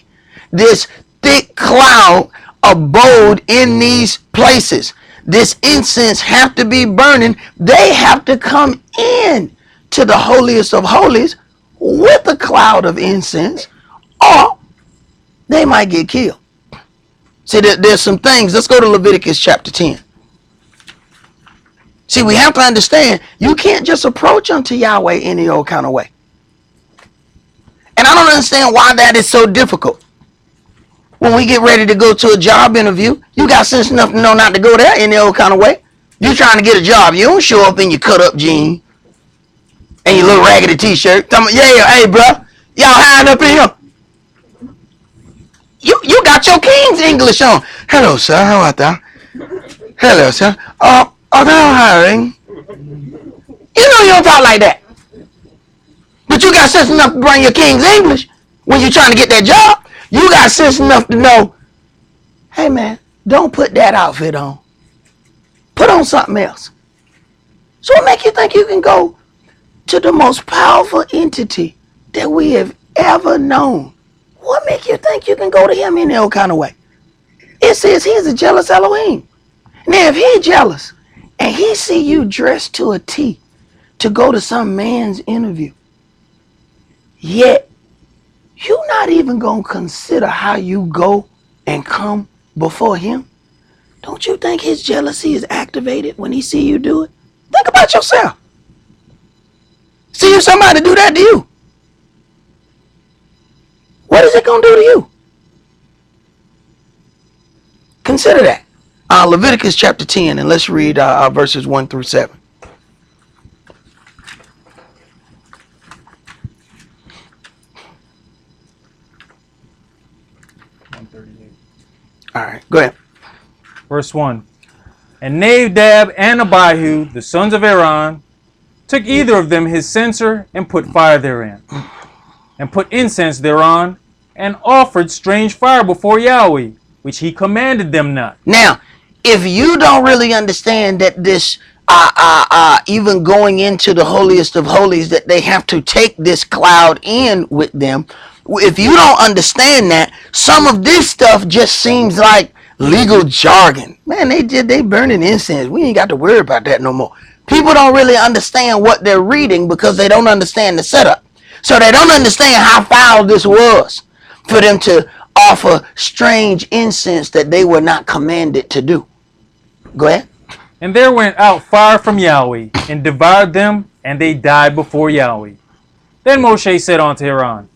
This thick cloud abode in these places. This incense have to be burning. They have to come in to the holiest of holies with a cloud of incense, or they might get killed. See, there's some things. Let's go to Leviticus chapter 10. See, we have to understand, you can't just approach unto Yahweh any old kind of way. And I don't understand why that is so difficult. When we get ready to go to a job interview, you got sense enough to know not to go there any old kind of way. You're trying to get a job. You don't show up in your cut up jeans and your little raggedy t-shirt. Yeah, hey, bro, y'all hiding up in here. You got your King's English on. Hello, sir. How art thou? Hello, sir. Are thou hiring? You know you don't talk like that. But you got sense enough to bring your King's English when you're trying to get that job. You got sense enough to know, hey, man, don't put that outfit on. Put on something else. So what make you think you can go to the most powerful entity that we have ever known? What make you think you can go to him in any kind of way? It says he's a jealous Elohim. Now, if he jealous and he see you dressed to a T to go to some man's interview, yet you not even gonna consider how you go and come before him, don't you think his jealousy is activated when he see you do it? Think about yourself. See if somebody do that to you. What is it gonna do to you? Consider that. Leviticus chapter 10, and let's read verses 1 through 7. All right, go ahead. Verse 1. And Nadab and Abihu, the sons of Aaron, took either of them his censer and put fire therein, and put incense thereon, and offered strange fire before Yahweh, which he commanded them not. Now, if you don't really understand that this, even going into the holiest of holies, that they have to take this cloud in with them, if you don't understand that, some of this stuff just seems like legal jargon. Man, they burning incense. We ain't got to worry about that no more. People don't really understand what they're reading because they don't understand the setup. So they don't understand how foul this was for them to offer strange incense that they were not commanded to do. Go ahead. And there went out fire from Yahweh, and devoured them, and they died before Yahweh. Then Moshe said unto Aaron,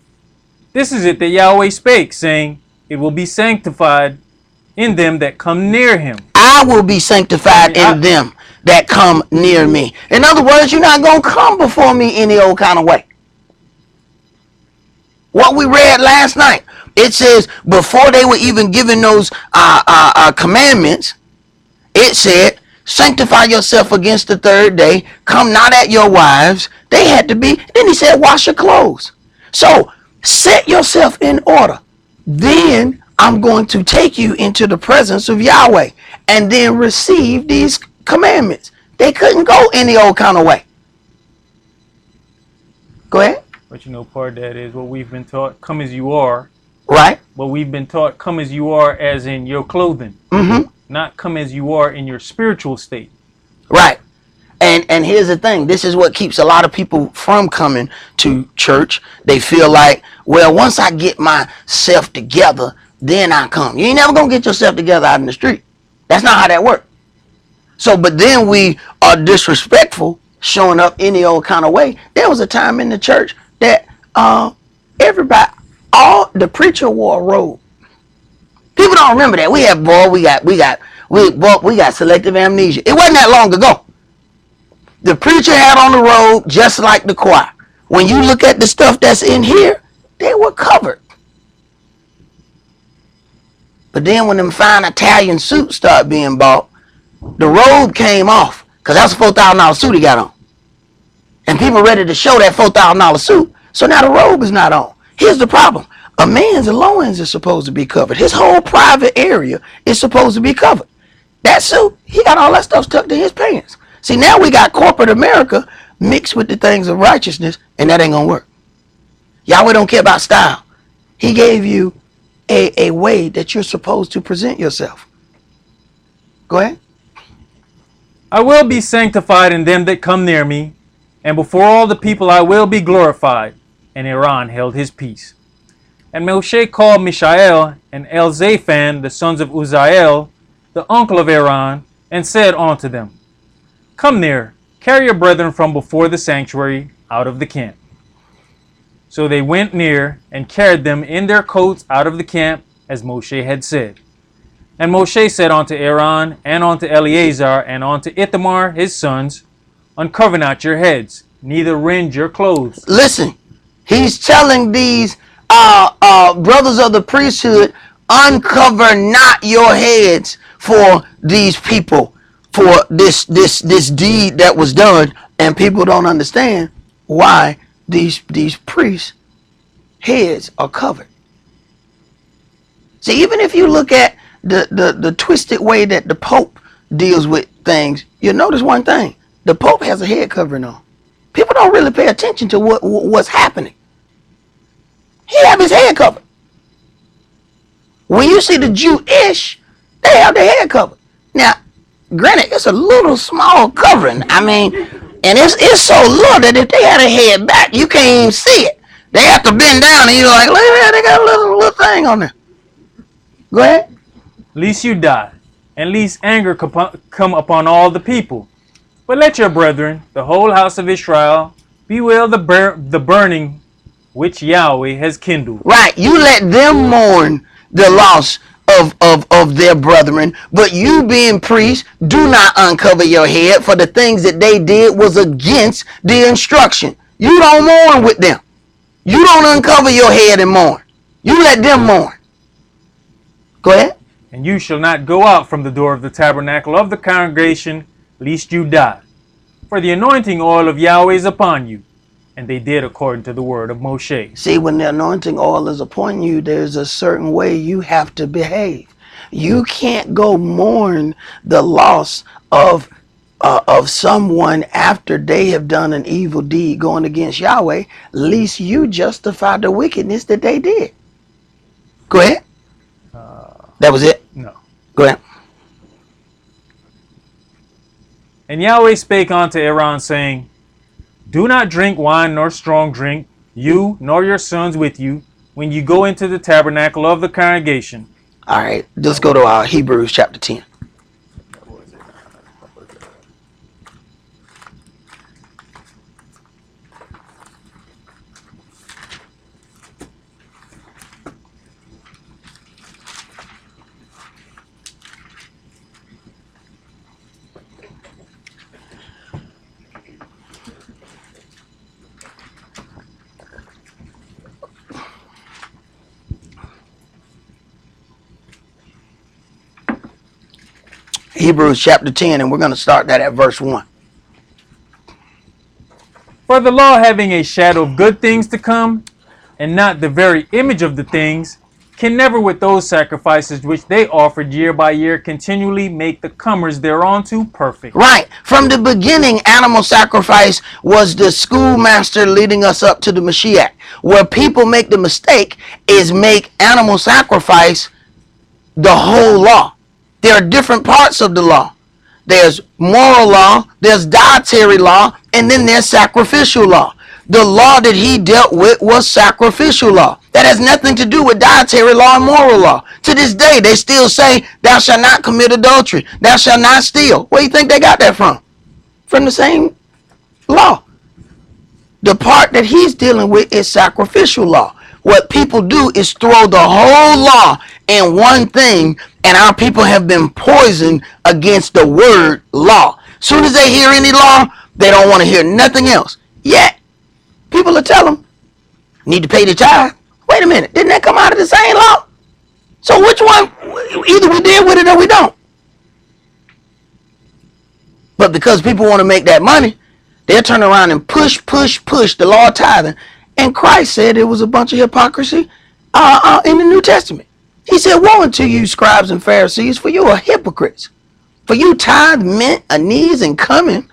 This is it that Yahweh spake, saying, It will be sanctified in them that come near him. I will be sanctified in them that come near me. In other words, you're not going to come before me any old kind of way. What we read last night, it says before they were even given those commandments, it said, sanctify yourself against the third day, come not at your wives. They had to be, then he said, wash your clothes. So set yourself in order. Then I'm going to take you into the presence of Yahweh and then receive these commandments. They couldn't go any old kind of way. Go ahead. But you know, part of that is what we've been taught, come as you are. Right. What we've been taught, come as you are as in your clothing. Mm-hmm. Not come as you are in your spiritual state. Right. And here's the thing. This is what keeps a lot of people from coming to church. They feel like, well, once I get myself together, then I come. You ain't never going to get yourself together out in the street. That's not how that works. So, but then we are disrespectful, showing up any old kind of way. There was a time in the church that everybody, the preacher wore a robe. People don't remember that. We got selective amnesia. It wasn't that long ago. The preacher had on the robe just like the choir. When you look at the stuff that's in here, they were covered. But then when them fine Italian suits start being bought, the robe came off because that's a $4,000 suit he got on. And people ready to show that $4,000 suit. So now the robe is not on. Here's the problem. A man's loins is supposed to be covered. His whole private area is supposed to be covered. That suit, he got all that stuff stuck to his pants. See, now we got corporate America mixed with the things of righteousness, and that ain't gonna work. Yahweh don't care about style. He gave you a way that you're supposed to present yourself. Go ahead. I will be sanctified in them that come near me, and before all the people I will be glorified. And Aaron held his peace. And Moshe called Mishael and Elzaphan, the sons of Uzziel, the uncle of Aaron, and said unto them, Come near, carry your brethren from before the sanctuary out of the camp. So they went near and carried them in their coats out of the camp, as Moshe had said. And Moshe said unto Aaron, and unto Eleazar, and unto Ithamar his sons, Uncover not your heads, neither rend your clothes. Listen, he's telling these brothers of the priesthood, uncover not your heads for these people, for this deed that was done. And people don't understand why these priests' heads are covered. See, even if you look at the twisted way that the Pope deals with things, you'll notice one thing. The Pope has a head covering on. People don't really pay attention to what's happening. He have his head covered. When you see the Jewish, they have their head covered. Now, granted, it's a little small covering. I mean, and it's so little that if they had a head back, you can't even see it. They have to bend down, and you're like, look at that, they got a little thing on there. Go ahead. Lest you die, and lest anger come upon all the people. But let your brethren, the whole house of Israel, bewail the burning which Yahweh has kindled. Right, you let them mourn the loss of their brethren, but you being priests, do not uncover your head, for the things that they did was against the instruction. You don't mourn with them. You don't uncover your head and mourn. You let them mourn. Go ahead. And you shall not go out from the door of the tabernacle of the congregation, lest you die. For the anointing oil of Yahweh is upon you. And they did according to the word of Moshe. See, when the anointing oil is upon you, there's a certain way you have to behave. You can't go mourn the loss of someone after they have done an evil deed going against Yahweh, lest you justify the wickedness that they did. Go ahead. That was it? No. Go ahead. And Yahweh spake unto Aaron, saying, do not drink wine nor strong drink, you nor your sons with you, when you go into the tabernacle of the congregation. All right, let's go to Hebrews chapter 10. Hebrews chapter 10, and we're going to start that at verse 1. For the law, having a shadow of good things to come, and not the very image of the things, can never with those sacrifices which they offered year by year continually make the comers thereunto perfect. Right. From the beginning, animal sacrifice was the schoolmaster leading us up to the Mashiach. Where people make the mistake is make animal sacrifice the whole law. There are different parts of the law. There's moral law, there's dietary law, and then there's sacrificial law. The law that he dealt with was sacrificial law. That has nothing to do with dietary law and moral law. To this day, they still say, thou shalt not commit adultery. Thou shalt not steal. Where do you think they got that from? From the same law. The part that he's dealing with is sacrificial law. What people do is throw the whole law in one thing, and our people have been poisoned against the word law. Soon as they hear any law, they don't want to hear nothing else. Yet, people will tell them, need to pay the tithe. Wait a minute, didn't that come out of the same law? So which one, either we deal with it or we don't. But because people want to make that money, they'll turn around and push the law of tithing. And Christ said it was a bunch of hypocrisy in the New Testament. He said, woe unto you, scribes and Pharisees, for you are hypocrites. For you tithe mint, anise, and cumin,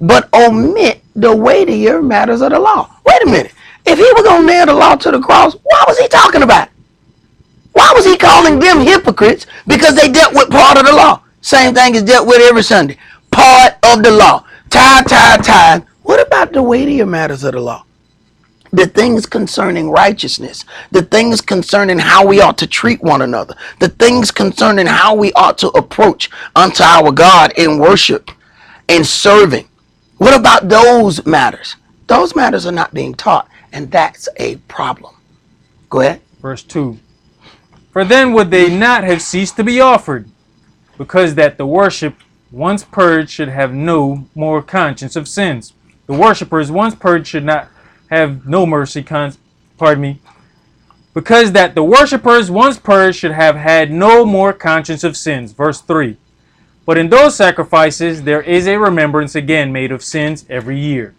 but omit the weightier matters of the law. Wait a minute. If he was going to nail the law to the cross, why was he talking about it? Why was he calling them hypocrites? Because they dealt with part of the law. Same thing is dealt with every Sunday. Part of the law. Tithe. What about the weightier matters of the law? The things concerning righteousness, the things concerning how we ought to treat one another, the things concerning how we ought to approach unto our God in worship and serving. What about those matters? Those matters are not being taught, and that's a problem. Go ahead. Verse 2. For then would they not have ceased to be offered, because that the worship once purged should have no more conscience of sins. The worshippers once purged should not have no mercy, because that the worshippers once purged should have had no more conscience of sins. Verse 3. But in those sacrifices there is a remembrance again made of sins every year.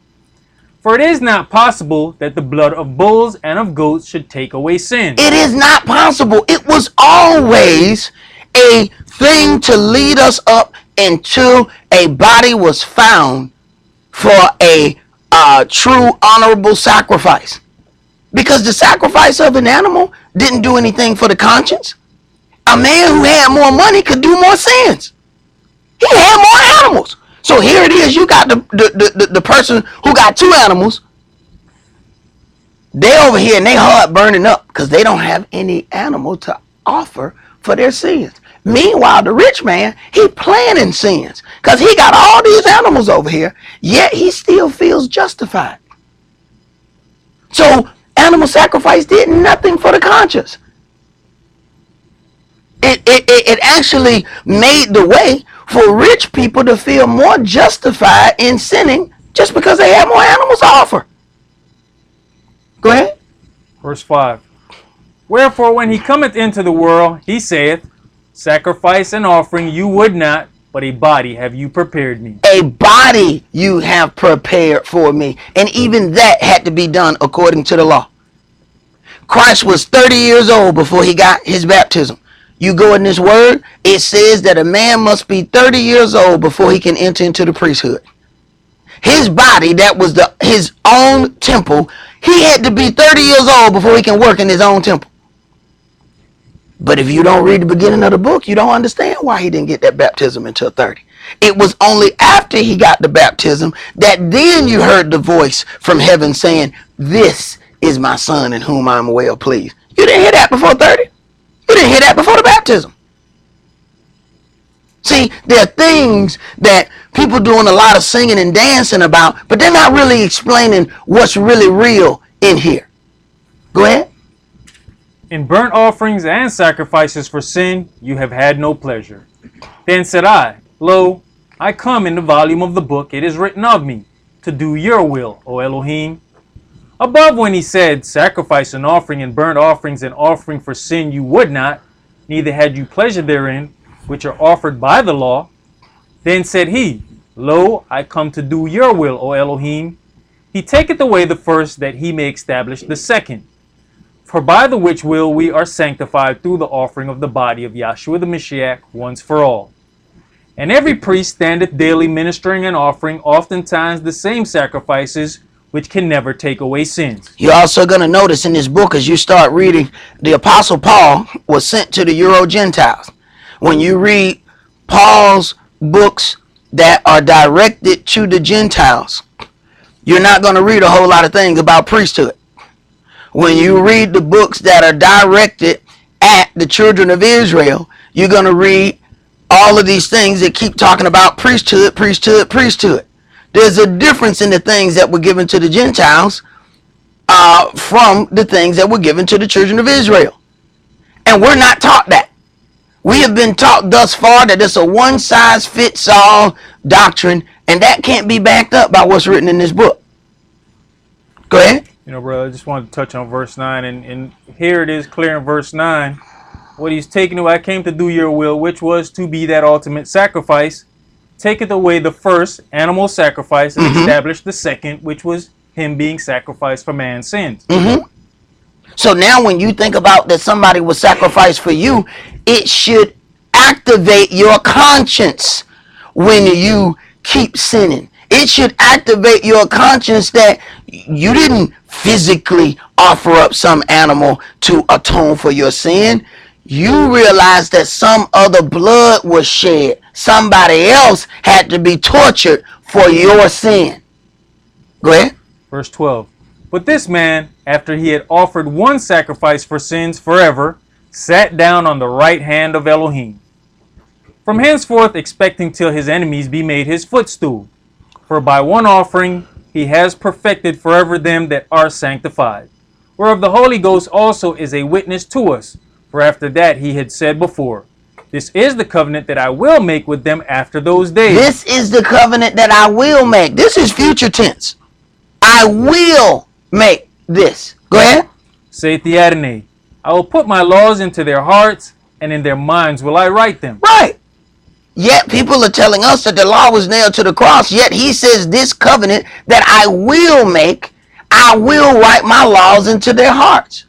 For it is not possible that the blood of bulls and of goats should take away sin. It is not possible. It was always a thing to lead us up until a body was found for a true honorable sacrifice. Because the sacrifice of an animal didn't do anything for the conscience. A man who had more money could do more sins. He had more animals. So here it is. You got the person who got 2 animals. They over here and they heart burning up because they don't have any animal to offer for their sins. Meanwhile, the rich man, he planning sins because he got all these animals over here, yet he still feels justified. So animal sacrifice did nothing for the conscience. It actually made the way for rich people to feel more justified in sinning just because they have more animals to offer. Go ahead. Verse 5. Wherefore, when he cometh into the world, he saith, Sacrifice and offering you would not, but a body have you prepared me. A body you have prepared for me. And even that had to be done according to the law. Christ was 30 years old before he got his baptism. You go in this word, it says that a man must be 30 years old before he can enter into the priesthood. His body, that was his own temple, he had to be 30 years old before he can work in his own temple. But if you don't read the beginning of the book, you don't understand why he didn't get that baptism until 30. It was only after he got the baptism that then you heard the voice from heaven saying, this is my son in whom I am well pleased. You didn't hear that before 30. You didn't hear that before the baptism. See, there are things that people doing a lot of singing and dancing about, but they're not really explaining what's really real in here. Go ahead. In burnt offerings and sacrifices for sin, you have had no pleasure. Then said I, Lo, I come in the volume of the book, it is written of me, to do your will, O Elohim. Above when he said, Sacrifice and offering and burnt offerings and offering for sin you would not, neither had you pleasure therein, which are offered by the law. Then said he, Lo, I come to do your will, O Elohim. He taketh away the first, that he may establish the second. For by the which will we are sanctified through the offering of the body of Yahshua the Mashiach once for all. And every priest standeth daily ministering and offering oftentimes the same sacrifices, which can never take away sins. You're also going to notice in this book, as you start reading, the Apostle Paul was sent to the Euro Gentiles. When you read Paul's books that are directed to the Gentiles, you're not going to read a whole lot of things about priesthood. When you read the books that are directed at the children of Israel, you're going to read all of these things that keep talking about priesthood, priesthood, priesthood. There's a difference in the things that were given to the Gentiles from the things that were given to the children of Israel. And we're not taught that. We have been taught thus far that it's a one-size-fits-all doctrine, and that can't be backed up by what's written in this book. Go ahead. You know, brother, I just wanted to touch on verse 9, and here it is clear in verse 9. What he's taken away, I came to do your will, which was to be that ultimate sacrifice. Taketh away the first animal sacrifice and establish the second, which was him being sacrificed for man's sins. So now when you think about that somebody was sacrificed for you, it should activate your conscience when you keep sinning. It should activate your conscience that you didn't physically offer up some animal to atone for your sin. You realize that some other blood was shed. Somebody else had to be tortured for your sin. Go ahead. Verse 12. But this man, after he had offered one sacrifice for sins forever, sat down on the right hand of Elohim. From henceforth expecting till his enemies be made his footstool. For by one offering he has perfected forever them that are sanctified. Whereof the Holy Ghost also is a witness to us. For after that he had said before, This is the covenant that I will make with them after those days. This is the covenant that I will make. This is future tense. I will make this. Go ahead. Saith the Adonai, I will put my laws into their hearts, and in their minds will I write them. Right. Yet people are telling us that the law was nailed to the cross. Yet he says this covenant that I will make, I will write my laws into their hearts.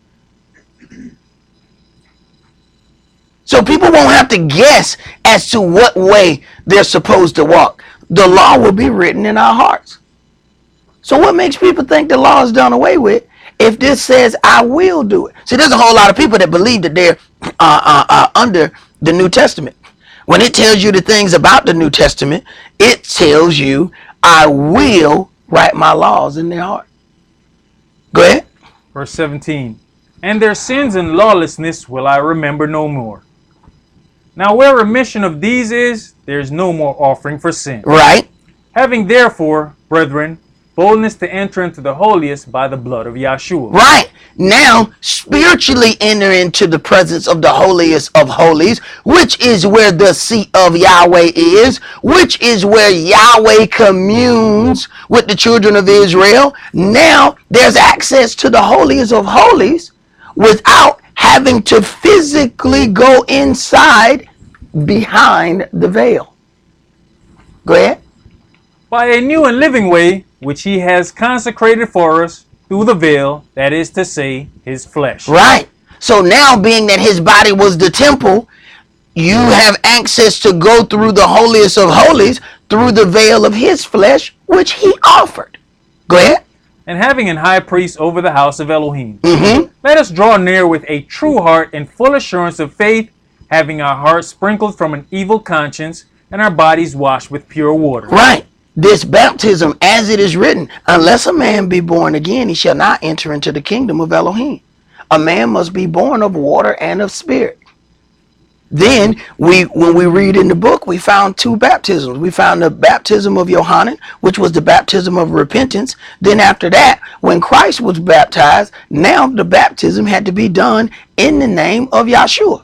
So people won't have to guess as to what way they're supposed to walk. The law will be written in our hearts. So what makes people think the law is done away with if this says I will do it? See, there's a whole lot of people that believe that they're under the New Testament. When it tells you the things about the New Testament, it tells you, I will write my laws in their heart. Go ahead. Verse 17. And their sins and lawlessness will I remember no more. Now where remission of these is, there is no more offering for sin. Right. Having therefore, brethren, boldness to enter into the holiest by the blood of Yahshua. Right. Now, spiritually enter into the presence of the holiest of holies, which is where the seat of Yahweh is, which is where Yahweh communes with the children of Israel. Now, there's access to the holiest of holies without having to physically go inside behind the veil. Go ahead. By a new and living way, which he has consecrated for us through the veil, that is to say, his flesh. Right. So now, being that his body was the temple, you have access to go through the holiest of holies through the veil of his flesh, which he offered. Go ahead. And having an high priest over the house of Elohim, let us draw near with a true heart and full assurance of faith, having our hearts sprinkled from an evil conscience and our bodies washed with pure water. Right. This baptism, as it is written, unless a man be born again, he shall not enter into the kingdom of Elohim. A man must be born of water and of spirit. Then, when we read in the book, we found two baptisms. We found the baptism of Yohanan, which was the baptism of repentance. Then after that, when Christ was baptized, now the baptism had to be done in the name of Yahshua.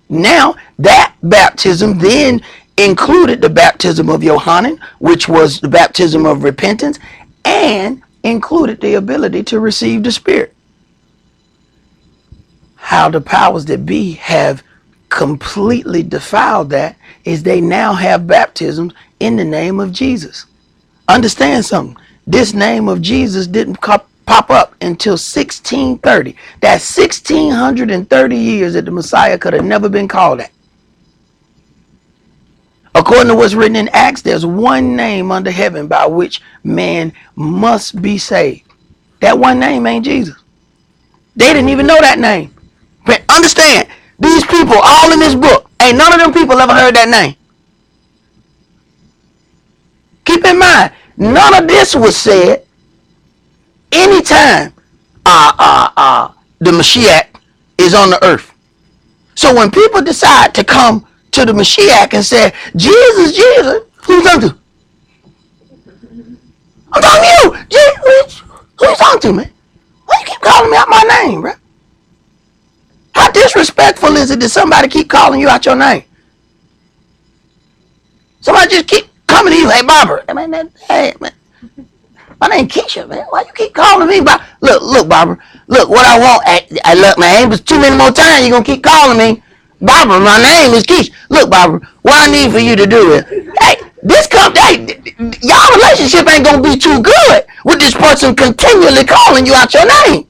Now, that baptism then included the baptism of Yohanan, which was the baptism of repentance, and included the ability to receive the Spirit. How the powers that be have completely defiled that is they now have baptisms in the name of Jesus. Understand something. This name of Jesus didn't pop up until 1630. That's 1630 years that the Messiah could have never been called that. According to what's written in Acts, there's one name under heaven by which man must be saved. That one name ain't Jesus. They didn't even know that name. But understand, these people all in this book, ain't none of them people ever heard that name. Keep in mind, none of this was said anytime the Mashiach is on the earth. So when people decide to come to the Mashiach and say, Jesus, Jesus, who you talking to? I'm talking to you. Jesus, who you talking to, man? Why you keep calling me out my name, bro? How disrespectful is it that somebody keep calling you out your name? Somebody just keep coming to you, hey, Barbara. Hey, man. My name Keisha, man. Why you keep calling me? Look, Barbara. Look, what I want. Look, man, but too many more times you're going to keep calling me. Barbara, my name is Keisha. Look, Barbara, what I need for you to do is, y'all relationship ain't going to be too good with this person continually calling you out your name.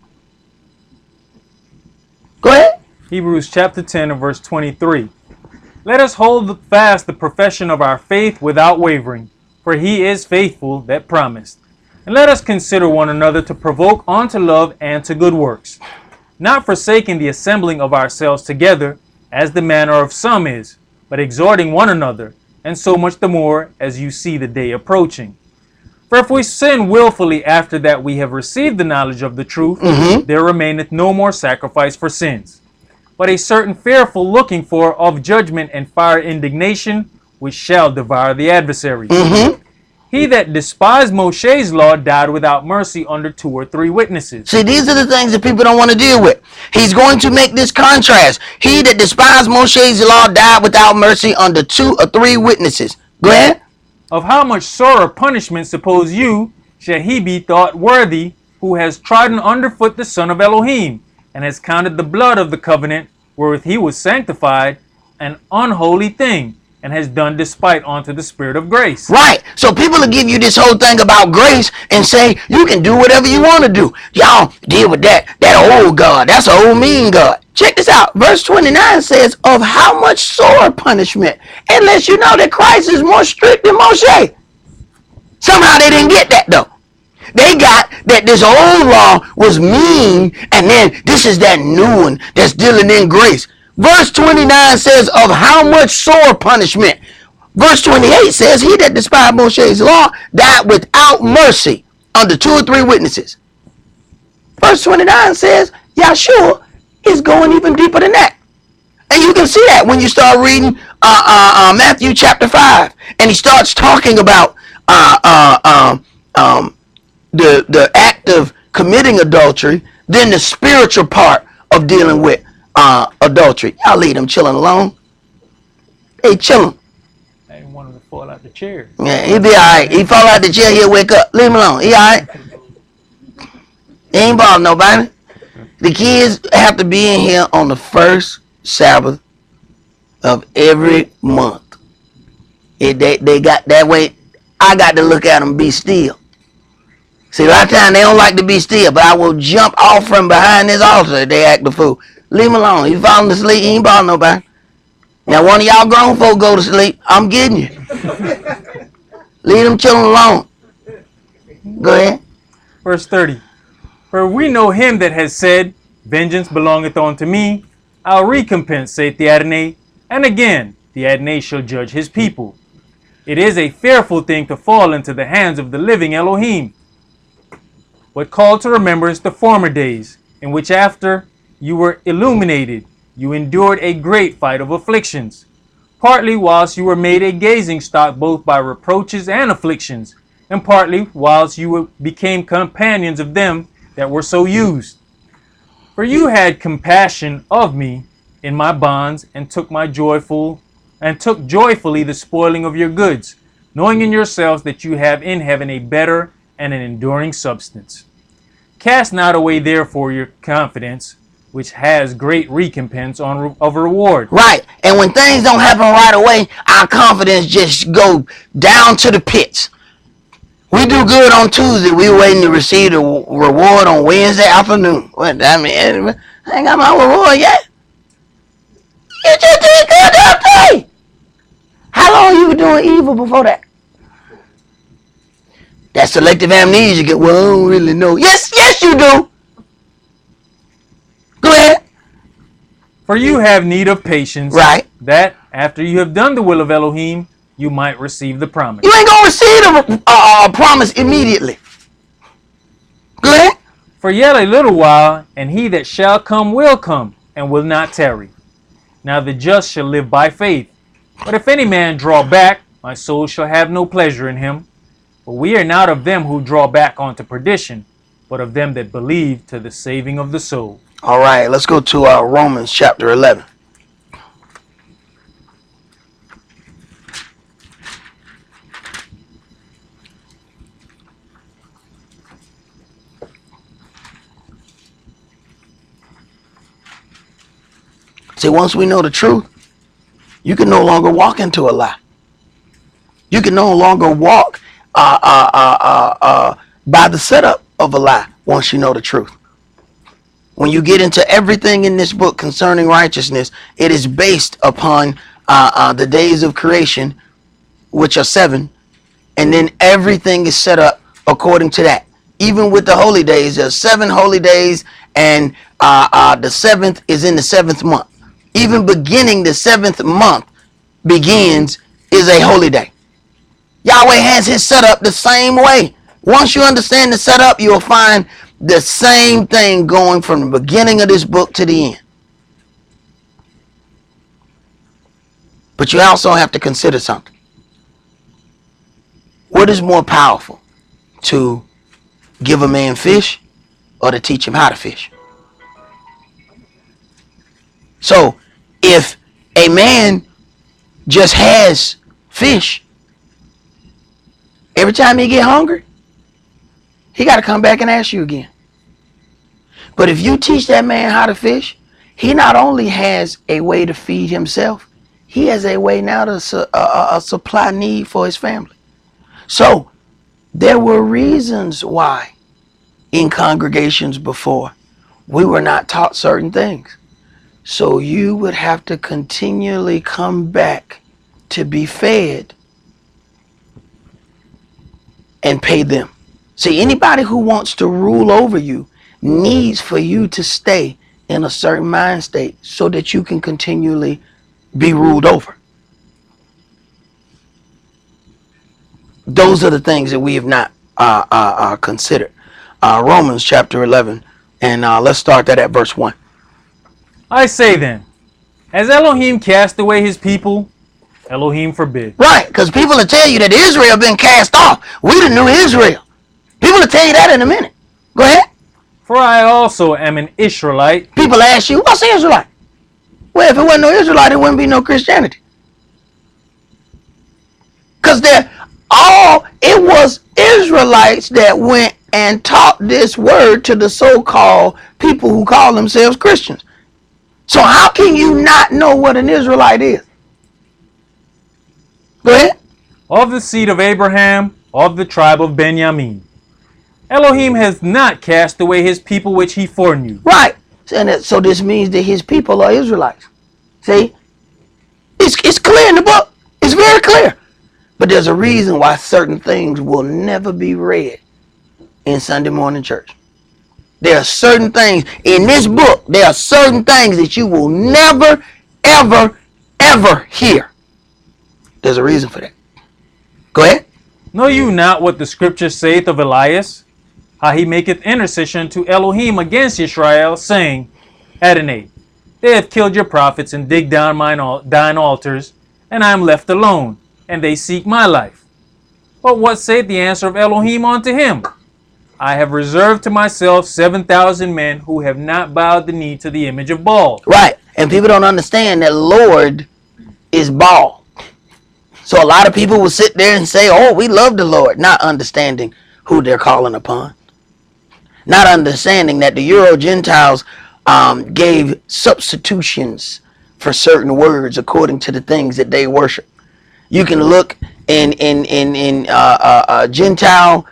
Go ahead. Hebrews chapter 10 and verse 23. Let us hold fast the profession of our faith without wavering, for he is faithful that promised. And let us consider one another to provoke unto love and to good works, not forsaking the assembling of ourselves together, as the manner of some is, but exhorting one another, and so much the more as you see the day approaching. For if we sin willfully after that we have received the knowledge of the truth, there remaineth no more sacrifice for sins, but a certain fearful looking for of judgment and fire indignation, which shall devour the adversaries. He that despised Moshe's law died without mercy under 2 or 3 witnesses. See, these are the things that people don't want to deal with. He's going to make this contrast. He that despised Moshe's law died without mercy under 2 or 3 witnesses. Go ahead. Of how much sorer punishment, suppose you, shall he be thought worthy, who has trodden underfoot the Son of Elohim, and has counted the blood of the covenant, wherewith he was sanctified, an unholy thing, and has done despite unto the Spirit of grace. Right. So people will give you this whole thing about grace and say, you can do whatever you want to do. Y'all deal with that old God. That's an old mean God. Check this out. Verse 29 says, of how much sore punishment, unless you know that Christ is more strict than Moshe. Somehow they didn't get that though. They got that this old law was mean, and then this is that new one that's dealing in grace. Verse 29 says of how much sore punishment. Verse 28 says, he that despised Moshe's law died without mercy under 2 or 3 witnesses. Verse 29 says, Yahshua is going even deeper than that. And you can see that when you start reading Matthew chapter 5. And he starts talking about the act of committing adultery, then the spiritual part of dealing with adultery. Y'all leave them chilling alone. They chilling. I didn't want him to fall out the chair. Yeah, he'll be alright. He fall out the chair, he'll wake up. Leave him alone. He alright. He ain't bothering nobody. The kids have to be in here on the first Sabbath of every month. They got that way. I got to look at them be still. See, a lot of times they don't like to be still, but I will jump off from behind this altar if they act the fool. Leave him alone. He's falling asleep. He ain't bothering nobody. Now, one of y'all grown folk go to sleep, I'm getting you. Leave them children alone. Go ahead. Verse 30. For we know him that has said, vengeance belongeth unto me, I'll recompense, saith the Adonai. And again, the Adonai shall judge his people. It is a fearful thing to fall into the hands of the living Elohim. But call to remembrance the former days, in which after you were illuminated, you endured a great fight of afflictions, partly whilst you were made a gazing stock both by reproaches and afflictions, and partly whilst you became companions of them that were so used. For you had compassion of me in my bonds, and took joyfully the spoiling of your goods, knowing in yourselves that you have in heaven a better and an enduring substance. Cast not away therefore your confidence, which has great recompense of reward. Right. And when things don't happen right away, our confidence just go down to the pits. We do good on Tuesday. We waiting to receive the reward on Wednesday afternoon. What? I mean, I ain't got my reward yet. You just did good that day. How long you were doing evil before that? That selective amnesia. Well, I don't really know. Yes, you do. Go ahead. For you have need of patience, right, that after you have done the will of Elohim, you might receive the promise. You ain't gonna receive the promise immediately. Go ahead. For yet a little while, and he that shall come will come, and will not tarry. Now the just shall live by faith. But if any man draw back, my soul shall have no pleasure in him. For we are not of them who draw back unto perdition, but of them that believe to the saving of the soul. All right, let's go to Romans chapter 11. See, once we know the truth, you can no longer walk into a lie. You can no longer walk by the setup of a lie once you know the truth. When you get into everything in this book concerning righteousness, it is based upon the days of creation, which are 7, and then everything is set up according to that. Even with the holy days, there's 7 holy days, and the 7th is in the 7th month. Even beginning the 7th month begins is a holy day. Yahweh has his setup the same way. Once you understand the setup, you'll find the same thing going from the beginning of this book to the end. But you also have to consider something. What is more powerful, to give a man fish or to teach him how to fish? So if a man just has fish, every time he get hungry, he got to come back and ask you again. But if you teach that man how to fish, he not only has a way to feed himself, he has a way now to supply need for his family. So there were reasons why in congregations before we were not taught certain things. So you would have to continually come back to be fed and pay them. See, anybody who wants to rule over you needs for you to stay in a certain mind state so that you can continually be ruled over. Those are the things that we have not considered. Romans chapter 11, and let's start that at verse 1. I say then, has Elohim cast away his people? Elohim forbid. Right, because people will tell you that Israel been cast off. We the new Israel. People will tell you that in a minute. Go ahead. For I also am an Israelite. People ask you, what's Israelite? Well, if it wasn't no Israelite, there wouldn't be no Christianity. Because it was Israelites that went and taught this word to the so-called people who call themselves Christians. So how can you not know what an Israelite is? Go ahead. Of the seed of Abraham, of the tribe of Benjamin. Elohim has not cast away his people which he foreknew. Right. So this means that his people are Israelites. See? It's clear in the book. It's very clear. But there's a reason why certain things will never be read in Sunday morning church. There are certain things in this book. There are certain things that you will never, ever, ever hear. There's a reason for that. Go ahead. Know you not what the scripture saith of Elias? How he maketh intercession to Elohim against Israel, saying, Adonai, they have killed your prophets and digged down thine altars, and I am left alone, and they seek my life. But what saith the answer of Elohim unto him? I have reserved to myself 7,000 men who have not bowed the knee to the image of Baal. Right. And people don't understand that Lord is Baal. So a lot of people will sit there and say, oh, we love the Lord, not understanding who they're calling upon. Not understanding that the Euro Gentiles gave substitutions for certain words according to the things that they worship. You can look in Gentile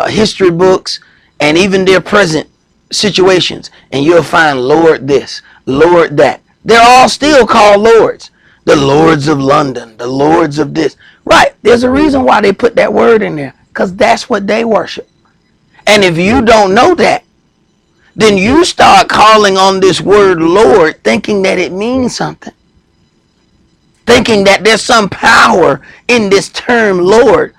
history books and even their present situations, and you'll find Lord this, Lord that. They're all still called lords. The lords of London, the lords of this. Right, there's a reason why they put that word in there, because that's what they worship. And if you don't know that, then you start calling on this word Lord thinking that it means something. Thinking that there's some power in this term Lord,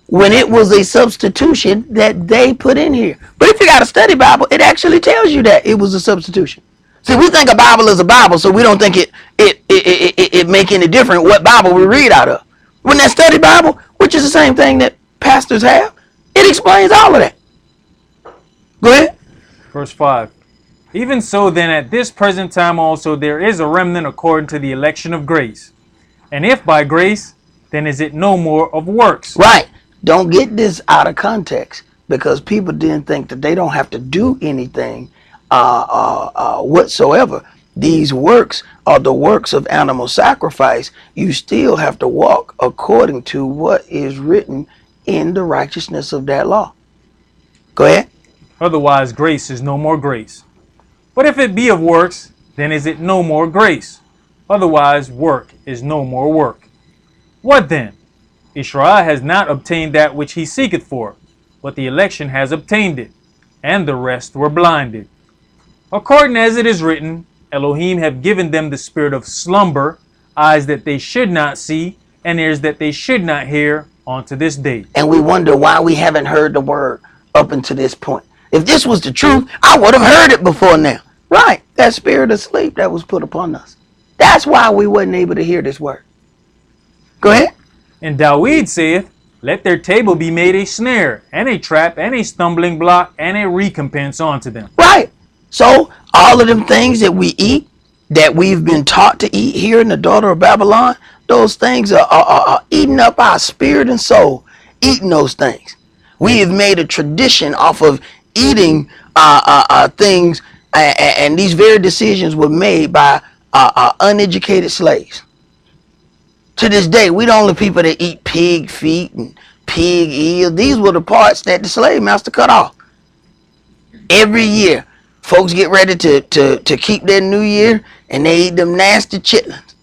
when it was a substitution that they put in here. But if you got a study Bible, it actually tells you that it was a substitution. See, we think a Bible is a Bible, so we don't think it make any difference what Bible we read out of. When that study Bible, which is the same thing that pastors have, it explains all of that. Go ahead. Verse 5. Even so then at this present time also there is a remnant according to the election of grace. And if by grace, then is it no more of works. Right. Don't get this out of context, because people didn't think that they don't have to do anything whatsoever. These works are the works of animal sacrifice. You still have to walk according to what is written in the righteousness of that law. Go ahead. Otherwise grace is no more grace. But if it be of works, then is it no more grace. Otherwise work is no more work. What then? Israel has not obtained that which he seeketh for, but the election has obtained it, and the rest were blinded. According as it is written, Elohim have given them the spirit of slumber, eyes that they should not see, and ears that they should not hear, unto this day. And we wonder why we haven't heard the word up until this point. If this was the truth, I would have heard it before now. Right, that spirit of sleep that was put upon us. That's why we wasn't able to hear this word. Go ahead. And Deut saith, let their table be made a snare, and a trap, and a stumbling block, and a recompense unto them. Right. So all of them things that we eat, that we've been taught to eat here in the daughter of Babylon, those things are eating up our spirit and soul, eating those things. We have made a tradition off of eating things, and these very decisions were made by uneducated slaves. To this day, we the only people that eat pig feet and pig ears. These were the parts that the slave master cut off. Every year, folks get ready to keep their new year, and they eat them nasty chitlins.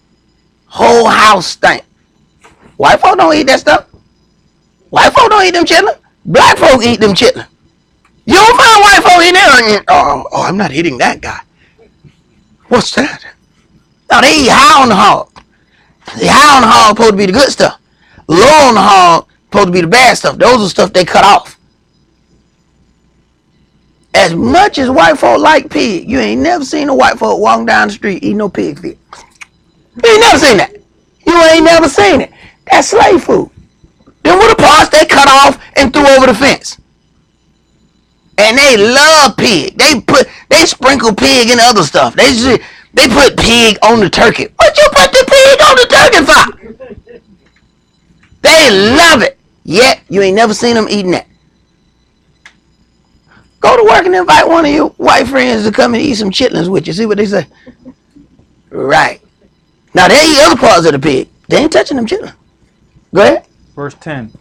Whole house stink. White folk don't eat that stuff. White folk don't eat them chitlins. Black folk eat them chitlins. You don't find white folk eating that. Oh, I'm not hitting that guy. What's that? No, they eat high on the hog. The high on the hog supposed to be the good stuff. Low on the hog supposed to be the bad stuff. Those are stuff they cut off. As much as white folk like pig, you ain't never seen a white folk walking down the street eating no pig feet. You ain't never seen that. You ain't never seen it. That's slave food. Them were the parts they cut off and threw over the fence. And they love pig. They sprinkle pig in other stuff. They put pig on the turkey. What you put the pig on the turkey for? They love it. Yet you ain't never seen them eating that. Go to work and invite one of your white friends to come and eat some chitlins with you. See what they say? Right. Now they eat other parts of the pig. They ain't touching them chitlins. Go ahead. Verse 10.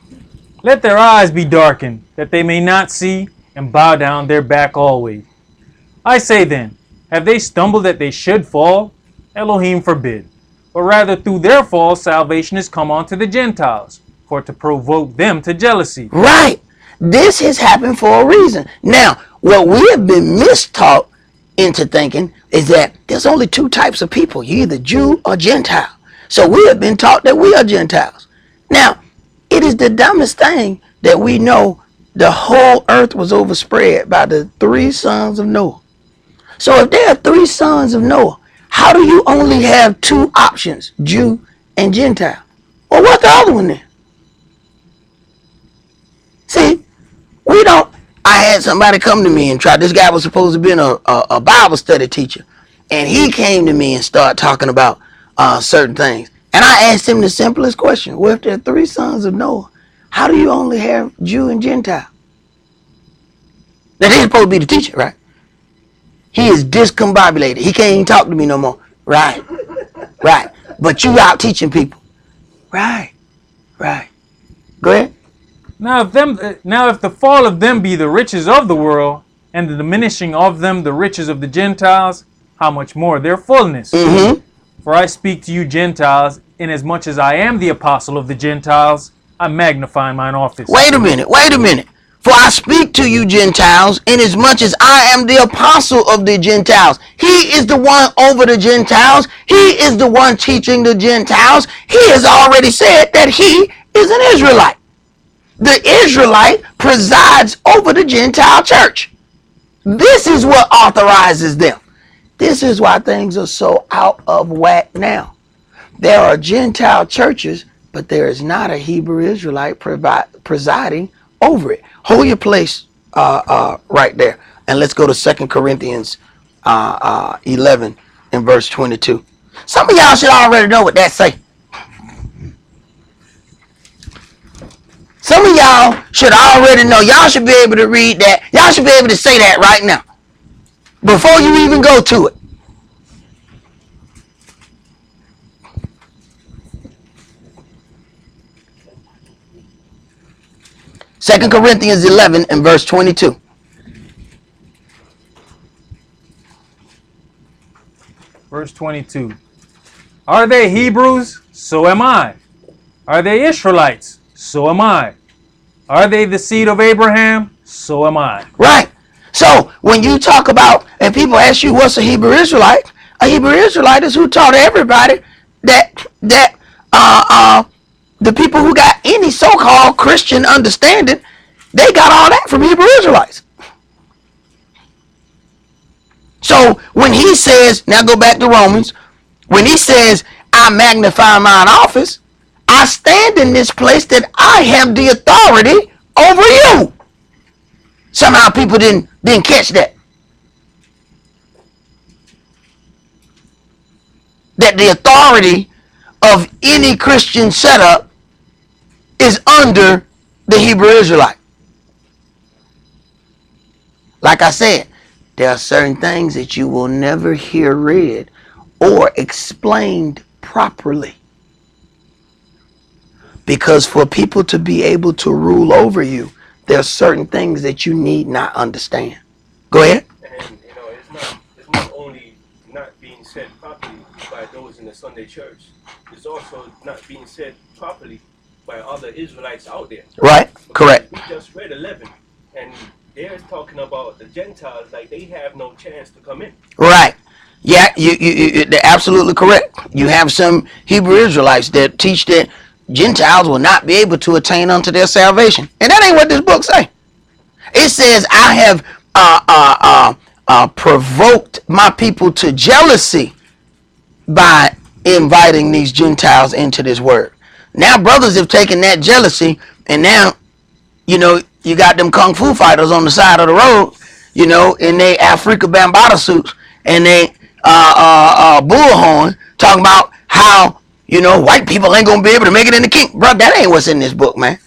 Let their eyes be darkened, that they may not see, and bow down their back always. I say then, have they stumbled that they should fall? Elohim forbid. But rather through their fall salvation is come unto the Gentiles, for to provoke them to jealousy. Right. This has happened for a reason. Now, what we have been mistaught into thinking is that there's only two types of people. You're either Jew or Gentile. So we have been taught that we are Gentiles. Now, it is the dumbest thing that we know the whole earth was overspread by the three sons of Noah. So if there are three sons of Noah, how do you only have two options, Jew and Gentile? Well, what's the other one then? See, we don't. I had somebody come to me and try. This guy was supposed to be a Bible study teacher, and he came to me and started talking about certain things. And I asked him the simplest question: well, if there are three sons of Noah, how do you only have Jew and Gentile? Now he's supposed to be the teacher, right? He is discombobulated. He can't even talk to me no more. Right, right. But you out teaching people. Right, right. Go ahead. Now if the fall of them be the riches of the world, and the diminishing of them the riches of the Gentiles, how much more their fullness? Mm-hmm. For I speak to you Gentiles, inasmuch as I am the apostle of the Gentiles, I magnify mine office. Wait a minute. For I speak to you Gentiles, inasmuch as I am the apostle of the Gentiles. He is the one over the Gentiles. He is the one teaching the Gentiles. He has already said that he is an Israelite. The Israelite presides over the Gentile church. This is what authorizes them. This is why things are so out of whack now. There are Gentile churches, but there is not a Hebrew Israelite presiding over it. Hold your place right there. And let's go to 2 Corinthians 11 and verse 22. Some of y'all should already know what that say. Some of y'all should already know. Y'all should be able to read that. Y'all should be able to say that right now, before you even go to it. Second Corinthians 11 and verse 22. Verse 22. Are they Hebrews? So am I. Are they Israelites? So am I. Are they the seed of Abraham? So am I. Right. So when you talk about, and people ask you what's a Hebrew Israelite is who taught everybody that the people who got any so-called Christian understanding, they got all that from Hebrew Israelites. So when he says, now go back to Romans, when he says, I magnify mine office, I stand in this place that I have the authority over you. Somehow people didn't catch that. That the authority of any Christian setup is under the Hebrew Israelite. Like I said, there are certain things that you will never hear read or explained properly. Because for people to be able to rule over you, there are certain things that you need not understand. Go ahead. And it's not only not being said properly by those in the Sunday church, it's also not being said properly by other Israelites out there. Right. Correct. We just read 11, and they're talking about the Gentiles like they have no chance to come in. Right. Yeah, they're absolutely correct. You have some Hebrew Israelites that teach that Gentiles will not be able to attain unto their salvation. And that ain't what this book say. It says, I have provoked my people to jealousy by inviting these Gentiles into this word. Now brothers have taken that jealousy, and now, you got them kung fu fighters on the side of the road, in they Afrika Bambaataa suits and they bullhorn, talking about how, white people ain't gonna be able to make it in the kingdom. Bro, that ain't what's in this book, man.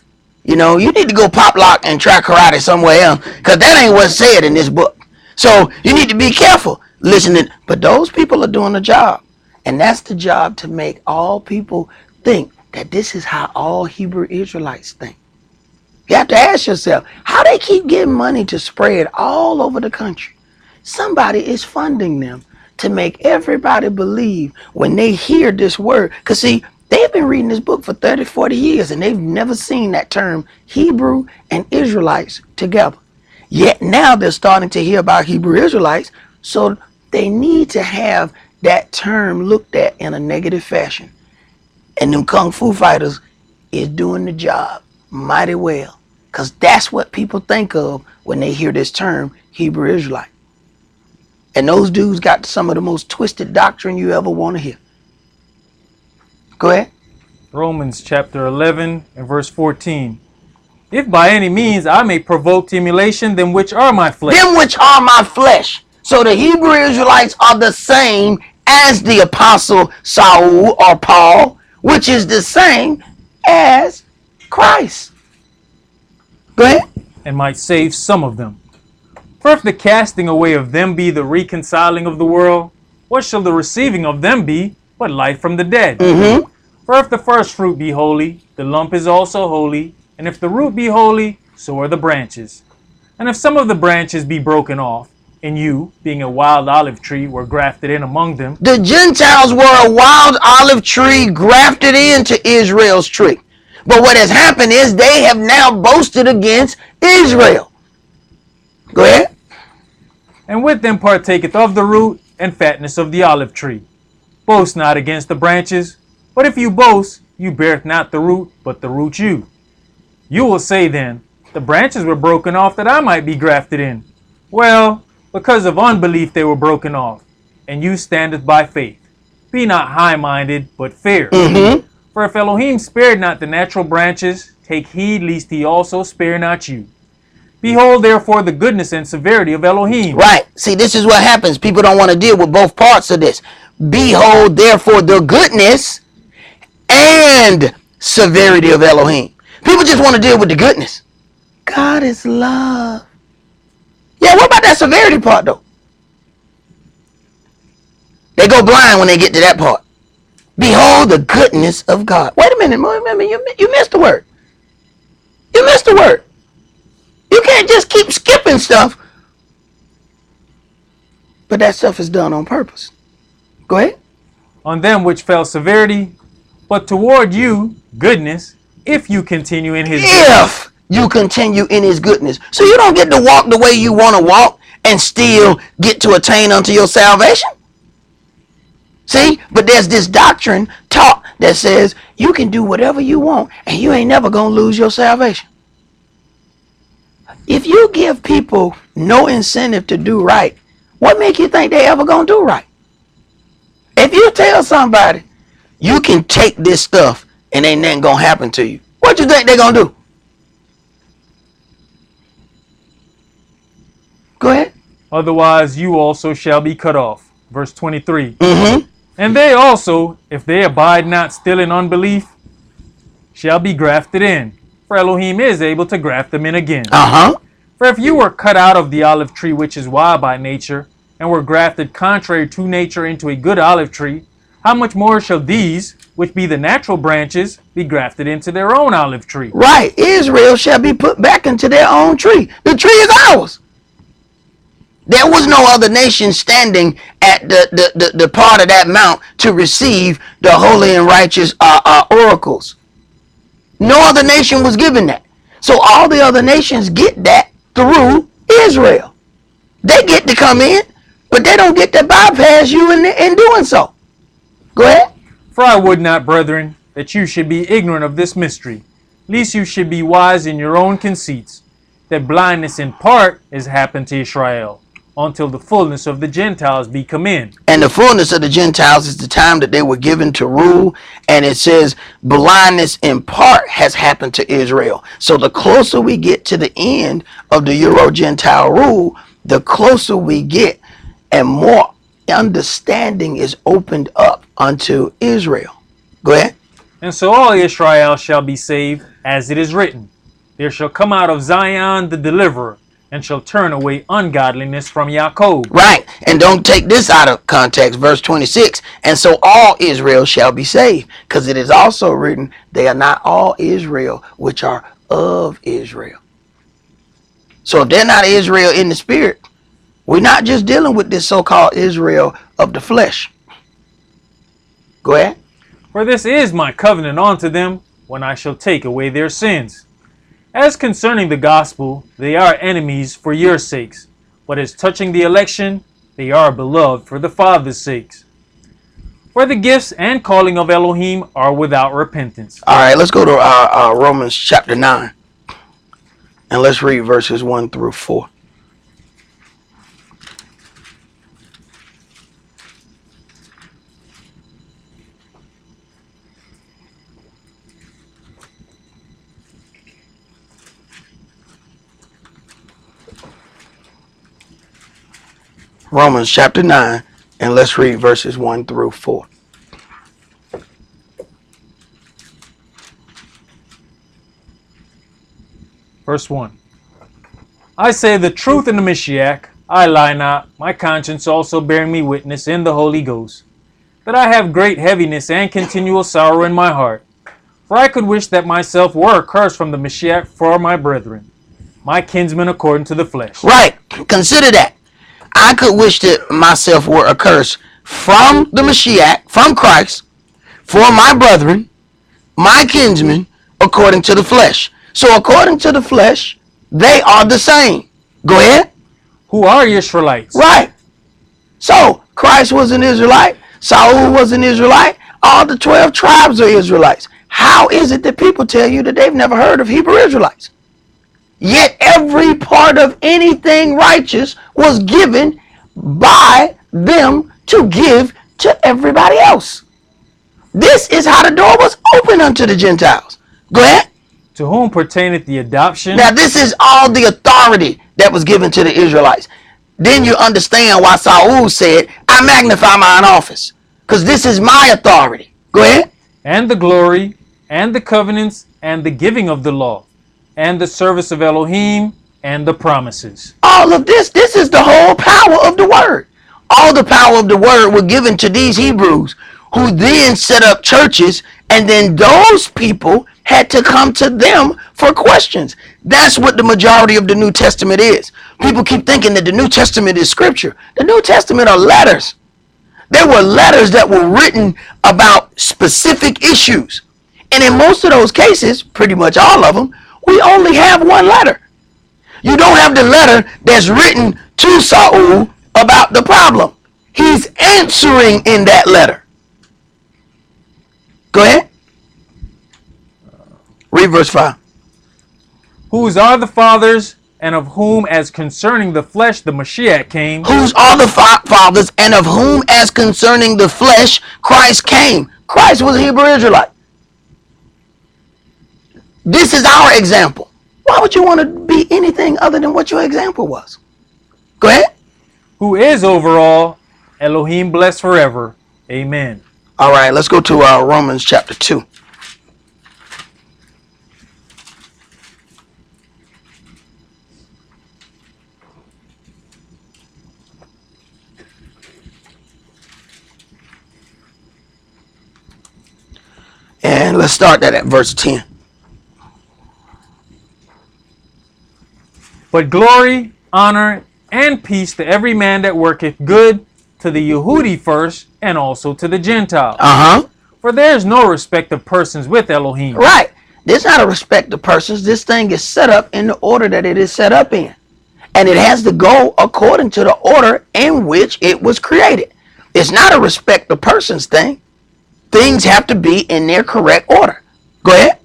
You need to go pop lock and try karate somewhere else, because that ain't what's said in this book. So you need to be careful listening. But those people are doing the job. And that's the job, to make all people think that this is how all Hebrew Israelites think. You have to ask yourself, how they keep getting money to spread all over the country. Somebody is funding them to make everybody believe when they hear this word. Because see, they've been reading this book for 30, 40 years, and they've never seen that term Hebrew and Israelites together. Yet now they're starting to hear about Hebrew Israelites, so they need to have that term looked at in a negative fashion. And them kung fu fighters is doing the job mighty well, because that's what people think of when they hear this term Hebrew Israelite. And those dudes got some of the most twisted doctrine you ever want to hear. Go ahead. Romans chapter 11 and verse 14. If by any means I may provoke to emulation them which are my flesh. Them which are my flesh. So the Hebrew Israelites are the same as the apostle Saul or Paul, which is the same as Christ. Go ahead. And might save some of them. For if the casting away of them be the reconciling of the world, what shall the receiving of them be but life from the dead? For if the first fruit be holy, the lump is also holy, and if the root be holy, so are the branches. And if some of the branches be broken off, and you, being a wild olive tree, were grafted in among them. The Gentiles were a wild olive tree grafted into Israel's tree. But what has happened is they have now boasted against Israel. Go ahead. And with them partaketh of the root and fatness of the olive tree. Boast not against the branches, but if you boast, you beareth not the root, but the root you. You will say then, the branches were broken off that I might be grafted in. Well, because of unbelief they were broken off, and you standeth by faith. Be not high-minded, but fair. For if Elohim spared not the natural branches, take heed lest he also spare not you. Behold therefore the goodness and severity of Elohim. Right. See, this is what happens. People don't want to deal with both parts of this. Behold therefore the goodness and severity of Elohim. People just want to deal with the goodness. God is love. Yeah, what about that severity part though? They go blind when they get to that part. Behold the goodness of God. Wait a minute, you missed the word. You missed the word. You can't just keep skipping stuff. But that stuff is done on purpose. Go ahead. On them which fell severity, but toward you goodness, if you continue in his goodness. If you continue in his goodness. So you don't get to walk the way you want to walk and still get to attain unto your salvation. See, but there's this doctrine taught that says you can do whatever you want and you ain't never gonna lose your salvation. If you give people no incentive to do right, what make you think they ever gonna do right? If you tell somebody you can take this stuff and ain't nothing gonna happen to you, what you think they gonna do? Go ahead. Otherwise you also shall be cut off. Verse 23. And they also, if they abide not still in unbelief, shall be grafted in. For Elohim is able to graft them in again. For if you were cut out of the olive tree which is wild by nature, and were grafted contrary to nature into a good olive tree, how much more shall these, which be the natural branches, be grafted into their own olive tree? Right. Israel shall be put back into their own tree. The tree is ours. There was no other nation standing at the part of that mount to receive the holy and righteous oracles. No other nation was given that. So all the other nations get that through Israel. They get to come in, but they don't get to bypass you in doing so. Go ahead. For I would not, brethren, that you should be ignorant of this mystery, lest you should be wise in your own conceits, that blindness in part is happened to Israel, until the fullness of the Gentiles be come in. And the fullness of the Gentiles is the time that they were given to rule. And it says blindness in part has happened to Israel. So the closer we get to the end of the Euro-Gentile rule, the closer we get and more understanding is opened up unto Israel. Go ahead. And so all Israel shall be saved, as it is written, there shall come out of Zion the deliverer, and shall turn away ungodliness from Yaakov. Right. And don't take this out of context. Verse 26. And so all Israel shall be saved. Because it is also written, they are not all Israel, which are of Israel. So if they're not Israel in the spirit, we're not just dealing with this so-called Israel of the flesh. Go ahead. For this is my covenant unto them, when I shall take away their sins. As concerning the gospel, they are enemies for your sakes, but as touching the election, they are beloved for the Father's sakes. For the gifts and calling of Elohim are without repentance. All right, let's go to Romans chapter 9. And let's read verses 1 through 4. Romans chapter 9, and let's read verses 1 through 4. Verse 1. I say the truth in the Mashiach, I lie not, my conscience also bearing me witness in the Holy Ghost, that I have great heaviness and continual sorrow in my heart. For I could wish that myself were accursed from the Mashiach for my brethren, my kinsmen according to the flesh. Right. Consider that. I could wish that myself were accursed from the Mashiach, from Christ, for my brethren, my kinsmen, according to the flesh. So according to the flesh, they are the same. Go ahead. Who are Israelites? Right. So Christ was an Israelite. Saul was an Israelite. All the 12 tribes are Israelites. How is it that people tell you that they've never heard of Hebrew Israelites? Yet every part of anything righteous was given by them to give to everybody else. This is how the door was open unto the Gentiles. Go ahead. To whom pertaineth the adoption? Now this is all the authority that was given to the Israelites. Then you understand why Saul said, I magnify mine office. Because this is my authority. Go ahead. And the glory, and the covenants, and the giving of the law, and the service of Elohim, and the promises. All of this is the whole power of the word. All the power of the word were given to these Hebrews, who then set up churches, and then those people had to come to them for questions. That's what the majority of the New Testament is. People keep thinking that the New Testament is scripture. The New Testament are letters. There were letters that were written about specific issues. And in most of those cases, pretty much all of them, we only have one letter. You don't have the letter that's written to Saul about the problem. He's answering in that letter. Go ahead. Read verse 5. Whose are the fathers, and of whom as concerning the flesh the Mashiach came. Whose are the fathers, and of whom as concerning the flesh Christ came. Christ was a Hebrew Israelite. This is our example. Why would you want to be anything other than what your example was? Go ahead. Who is over all, Elohim blessed forever. Amen. All right, let's go to Romans chapter 2. And let's start that at verse 10. But glory, honor, and peace to every man that worketh good, to the Yehudi first, and also to the Gentiles. For there is no respect of persons with Elohim. Right. There's not a respect of persons. This thing is set up in the order that it is set up in. and it has to go according to the order in which it was created. It's not a respect of persons thing. Things have to be in their correct order. Go ahead.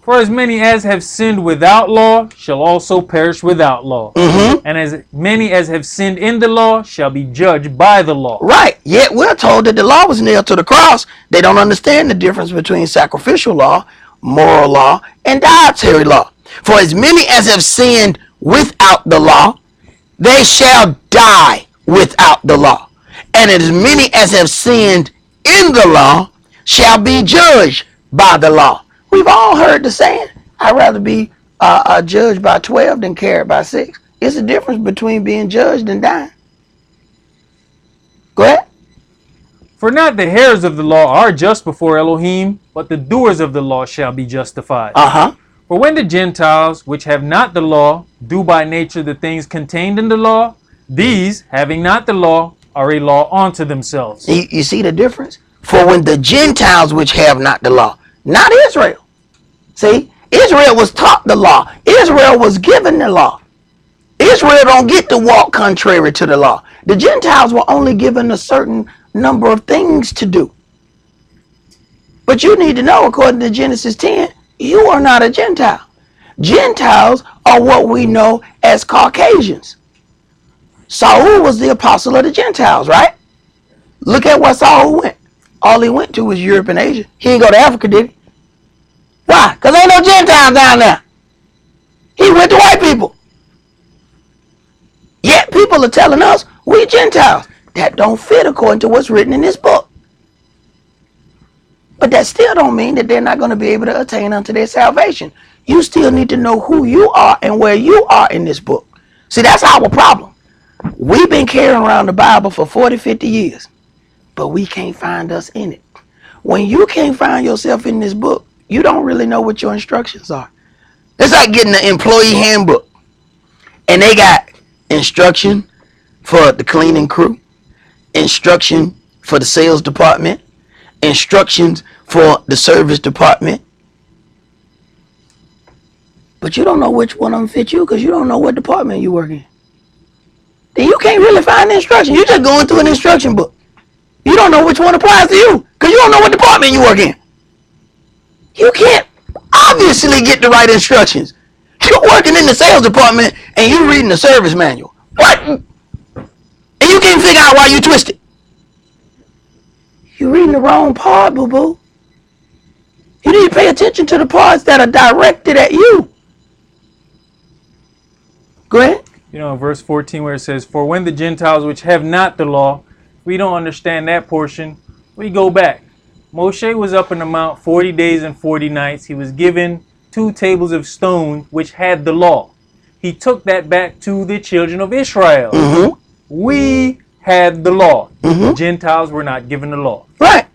For as many as have sinned without law shall also perish without law. And as many as have sinned in the law shall be judged by the law. Right. Yet we're told that the law was nailed to the cross. They don't understand the difference between sacrificial law, moral law, and dietary law. For as many as have sinned without the law, they shall die without the law. And as many as have sinned in the law shall be judged by the law. We've all heard the saying, I'd rather be judged by 12 than carried by 6. It's a difference between being judged and dying. Go ahead. For not the hearers of the law are just before Elohim, but the doers of the law shall be justified. For when the Gentiles, which have not the law, do by nature the things contained in the law, these, having not the law, are a law unto themselves. You see the difference? For when the Gentiles, which have not the law, not Israel. See, Israel was taught the law. Israel was given the law. Israel don't get to walk contrary to the law. The Gentiles were only given a certain number of things to do. But you need to know, according to Genesis 10, you are not a Gentile. Gentiles are what we know as Caucasians. Saul was the apostle of the Gentiles, right? Look at where Saul went. All he went to was Europe and Asia. He didn't go to Africa, did he? Why? Because ain't no Gentiles down there. He went to white people. Yet people are telling us we Gentiles. That don't fit according to what's written in this book. But that still don't mean that they're not going to be able to attain unto their salvation. You still need to know who you are and where you are in this book. See, that's our problem. We've been carrying around the Bible for 40, 50 years, but we can't find us in it. When you can't find yourself in this book, you don't really know what your instructions are. It's like getting the employee handbook, and they got instruction for the cleaning crew, instruction for the sales department, instructions for the service department, but you don't know which one of them fit you because you don't know what department you work in. Then you can't really find the instruction. You're just going through an instruction book. You don't know which one applies to you because you don't know what department you work in. You can't obviously get the right instructions. You're working in the sales department and you're reading the service manual. What? And you can't figure out why you twisted. You're reading the wrong part, boo-boo. You need to pay attention to the parts that are directed at you. Go ahead. You know, verse 14 where it says, for when the Gentiles which have not the law, we don't understand that portion, we go back. Moshe was up in the mount 40 days and 40 nights. He was given 2 tables of stone which had the law. He took that back to the children of Israel. We had the law. The Gentiles were not given the law. Right.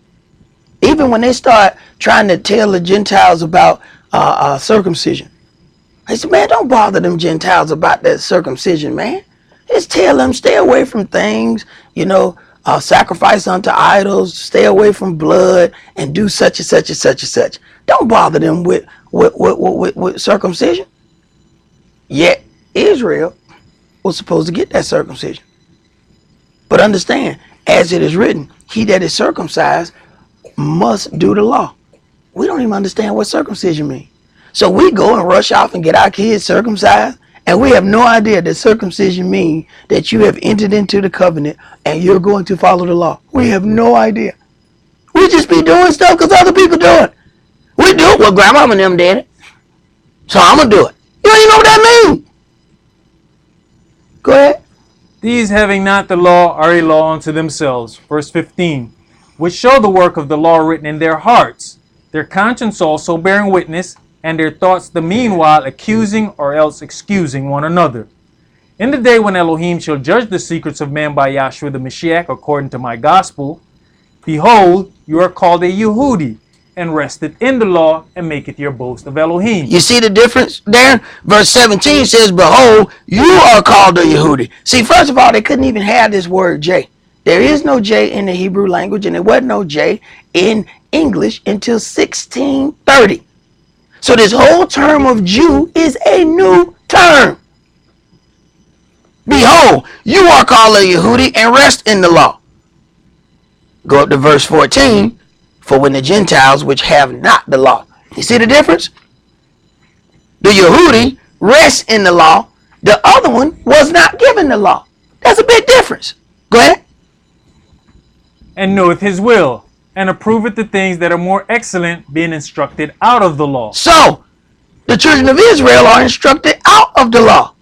Even when they start trying to tell the Gentiles about circumcision, I said, man, don't bother them Gentiles about that circumcision, man. Just tell them, stay away from things, you know, sacrifice unto idols, stay away from blood, and do such and such and such and such. Don't bother them with circumcision. Yet Israel was supposed to get that circumcision. But understand, as it is written, he that is circumcised must do the law. We don't even understand what circumcision means. So we go and rush off and get our kids circumcised, and we have no idea that circumcision means that you have entered into the covenant and you're going to follow the law. We have no idea. We just be doing stuff because other people do it. We do it. Well, grandmama and them did it, so I'm going to do it. You don't even know what that means. Go ahead. These having not the law are a law unto themselves. Verse 15, which show the work of the law written in their hearts, their conscience also bearing witness, and their thoughts the meanwhile accusing or else excusing one another. In the day when Elohim shall judge the secrets of man by Yahshua the Mashiach according to my gospel, behold, you are called a Yehudi, and resteth in the law, and maketh your boast of Elohim. You see the difference there? Verse 17 says, behold, you are called a Yehudi. See, first of all, they couldn't even have this word J. There is no J in the Hebrew language, and there wasn't no J in English until 1630. So this whole term of Jew is a new term. Behold, you are called a Yehudi and rest in the law. Go up to verse 14. For when the Gentiles which have not the law. You see the difference? The Yehudi rests in the law. The other one was not given the law. That's a big difference. Go ahead. And knoweth his will, and approveth the things that are more excellent, being instructed out of the law. So, the children of Israel are instructed out of the law.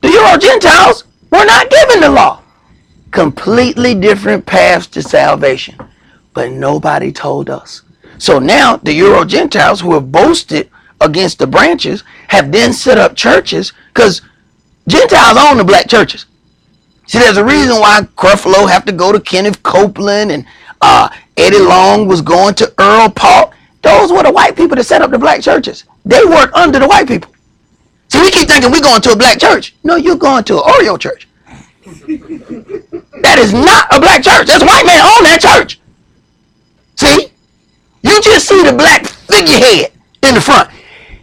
The Euro Gentiles were not given the law. Completely different paths to salvation. But nobody told us. So now the Euro Gentiles who have boasted against the branches have then set up churches, because Gentiles own the black churches. See, there's a reason why Creflo have to go to Kenneth Copeland, and Eddie Long was going to Earl Park. Those were the white people that set up the black churches. They work under the white people. See, we keep thinking we're going to a black church. No, you're going to an Oreo church. That is not a black church. That's white man own that church. See, you just see the black figurehead in the front.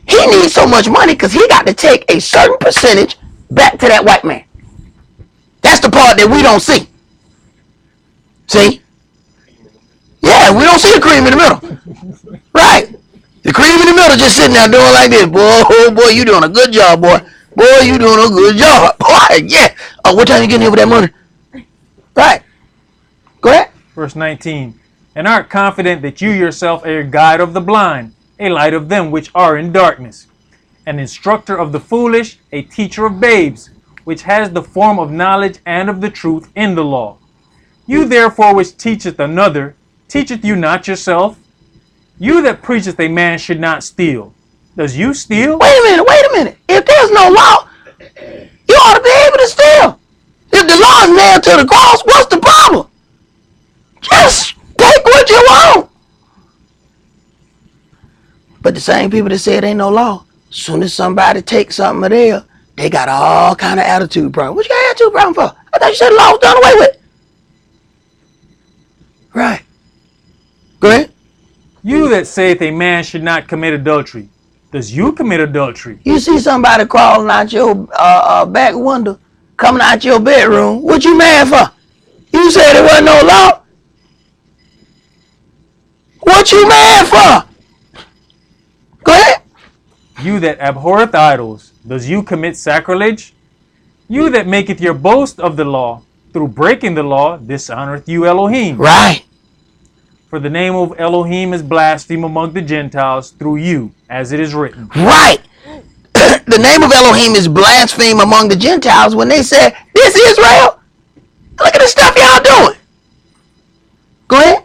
He needs so much money because he got to take a certain percentage back to that white man. That's the part that we don't see. See? Yeah, we don't see the cream in the middle. Right. The cream in the middle just sitting there doing like this. Boy, oh boy, you doing a good job, boy. Boy, you doing a good job. Boy, yeah. Oh, what time you getting here with that money? Right. Go ahead. Verse 19. And art confident that you yourself are a guide of the blind, a light of them which are in darkness, an instructor of the foolish, a teacher of babes, which has the form of knowledge and of the truth in the law. You therefore which teacheth another, teacheth you not yourself? You that preacheth a man should not steal, does you steal? Wait a minute. If there's no law, you ought to be able to steal. If the law is nailed to the cross, what's the problem? Just take what you want. But the same people that said ain't no law, soon as somebody takes something of theirs, they got all kind of attitude problem. What you got attitude problem for? I thought you said the law was done away with. Right. Go ahead. You that saith a man should not commit adultery, does you commit adultery? You see somebody crawling out your back window, coming out your bedroom, what you mad for? You said there wasn't no law. What you mad for? Go ahead. You that abhorreth idols, does you commit sacrilege? You that maketh your boast of the law, through breaking the law, dishonoreth you Elohim. Right. For the name of Elohim is blasphemed among the Gentiles through you, as it is written. Right. The name of Elohim is blasphemed among the Gentiles when they said, this is Israel. Look at the stuff y'all doing. Go ahead.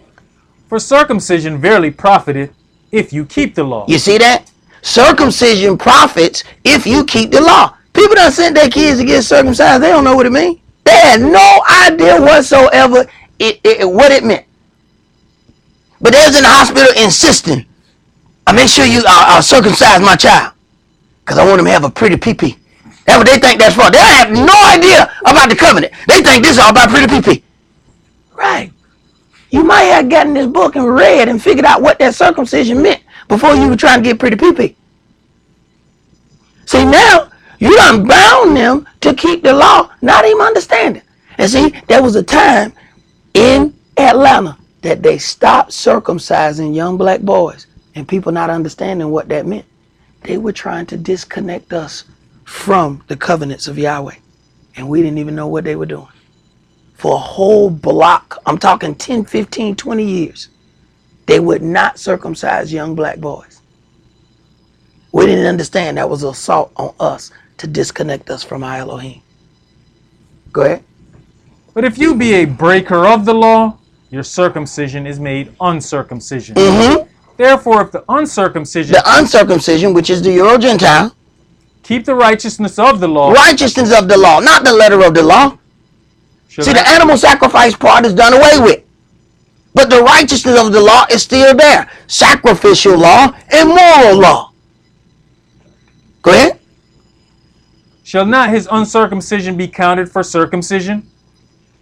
For circumcision verily profiteth, if you keep the law. You see that? Circumcision profits if you keep the law. People done sent their kids to get circumcised. They don't know what it means. They had no idea whatsoever what it meant. But they was in the hospital insisting, I make sure you circumcise my child, because I want him to have a pretty pee-pee. That's what they think that's for. They have no idea about the covenant. They think this is all about pretty pee-pee. Right. You might have gotten this book and read and figured out what that circumcision meant before you were trying to get pretty pee-pee. See, now you done bound them to keep the law, not even understanding. And see, there was a time in Atlanta that they stopped circumcising young black boys, and people not understanding what that meant. They were trying to disconnect us from the covenants of Yahweh, and we didn't even know what they were doing. For a whole block, I'm talking 10, 15, 20 years, they would not circumcise young black boys. We didn't understand that was an assault on us to disconnect us from our Elohim. Go ahead. But if you be a breaker of the law, your circumcision is made uncircumcision. Therefore, if the uncircumcision, which is the Euro Gentile, keep the righteousness of the law, not the letter of the law. See, the animal sacrifice part is done away with. But the righteousness of the law is still there. Sacrificial law and moral law. Go ahead. Shall not his uncircumcision be counted for circumcision?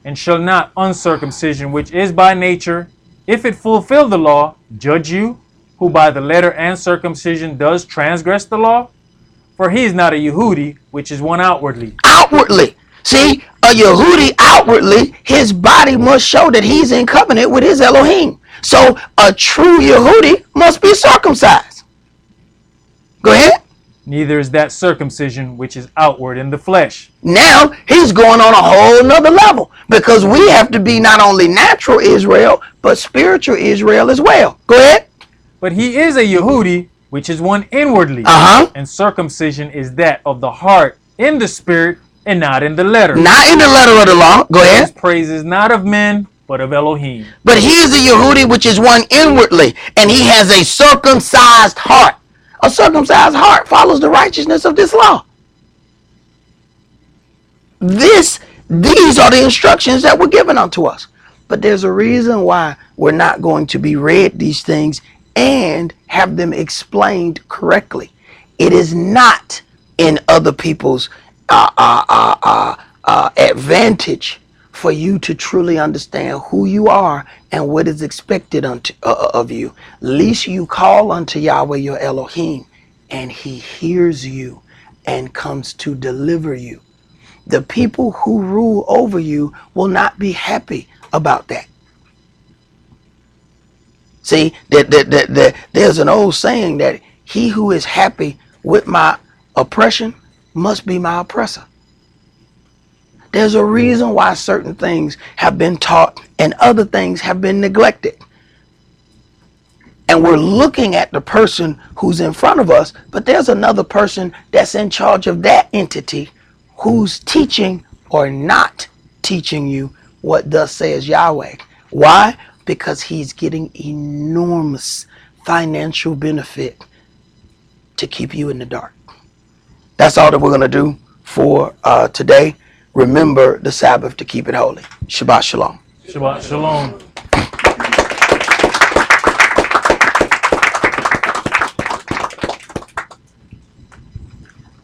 And shall not uncircumcision, which is by nature, if it fulfill the law, judge you, who by the letter and circumcision does transgress the law? For he is not a Yehudi, which is one outwardly. Outwardly. See, a Yehudi outwardly, his body must show that he's in covenant with his Elohim. So a true Yehudi must be circumcised. Go ahead. Neither is that circumcision which is outward in the flesh. Now he's going on a whole nother level, because we have to be not only natural Israel, but spiritual Israel as well. Go ahead. But he is a Yehudi, which is one inwardly. And circumcision is that of the heart in the spirit and not in the letter. Not in the letter of the law. Go ahead. His praise is not of men, but of Elohim. But he is a Yehudi, which is one inwardly, and he has a circumcised heart. A circumcised heart follows the righteousness of this law. These are the instructions that were given unto us. But there's a reason why we're not going to be read these things and have them explained correctly. It is not in other people's advantage for you to truly understand who you are and what is expected of you. Least you call unto Yahweh your Elohim, and he hears you and comes to deliver you. The people who rule over you will not be happy about that. See, there's an old saying that he who is happy with my oppression must be my oppressor. There's a reason why certain things have been taught and other things have been neglected. And we're looking at the person who's in front of us, but there's another person that's in charge of that entity who's teaching or not teaching you what thus says Yahweh. Why? Because he's getting enormous financial benefit to keep you in the dark. That's all that we're going to do for today. Remember the Sabbath to keep it holy. Shabbat shalom. Shabbat shalom.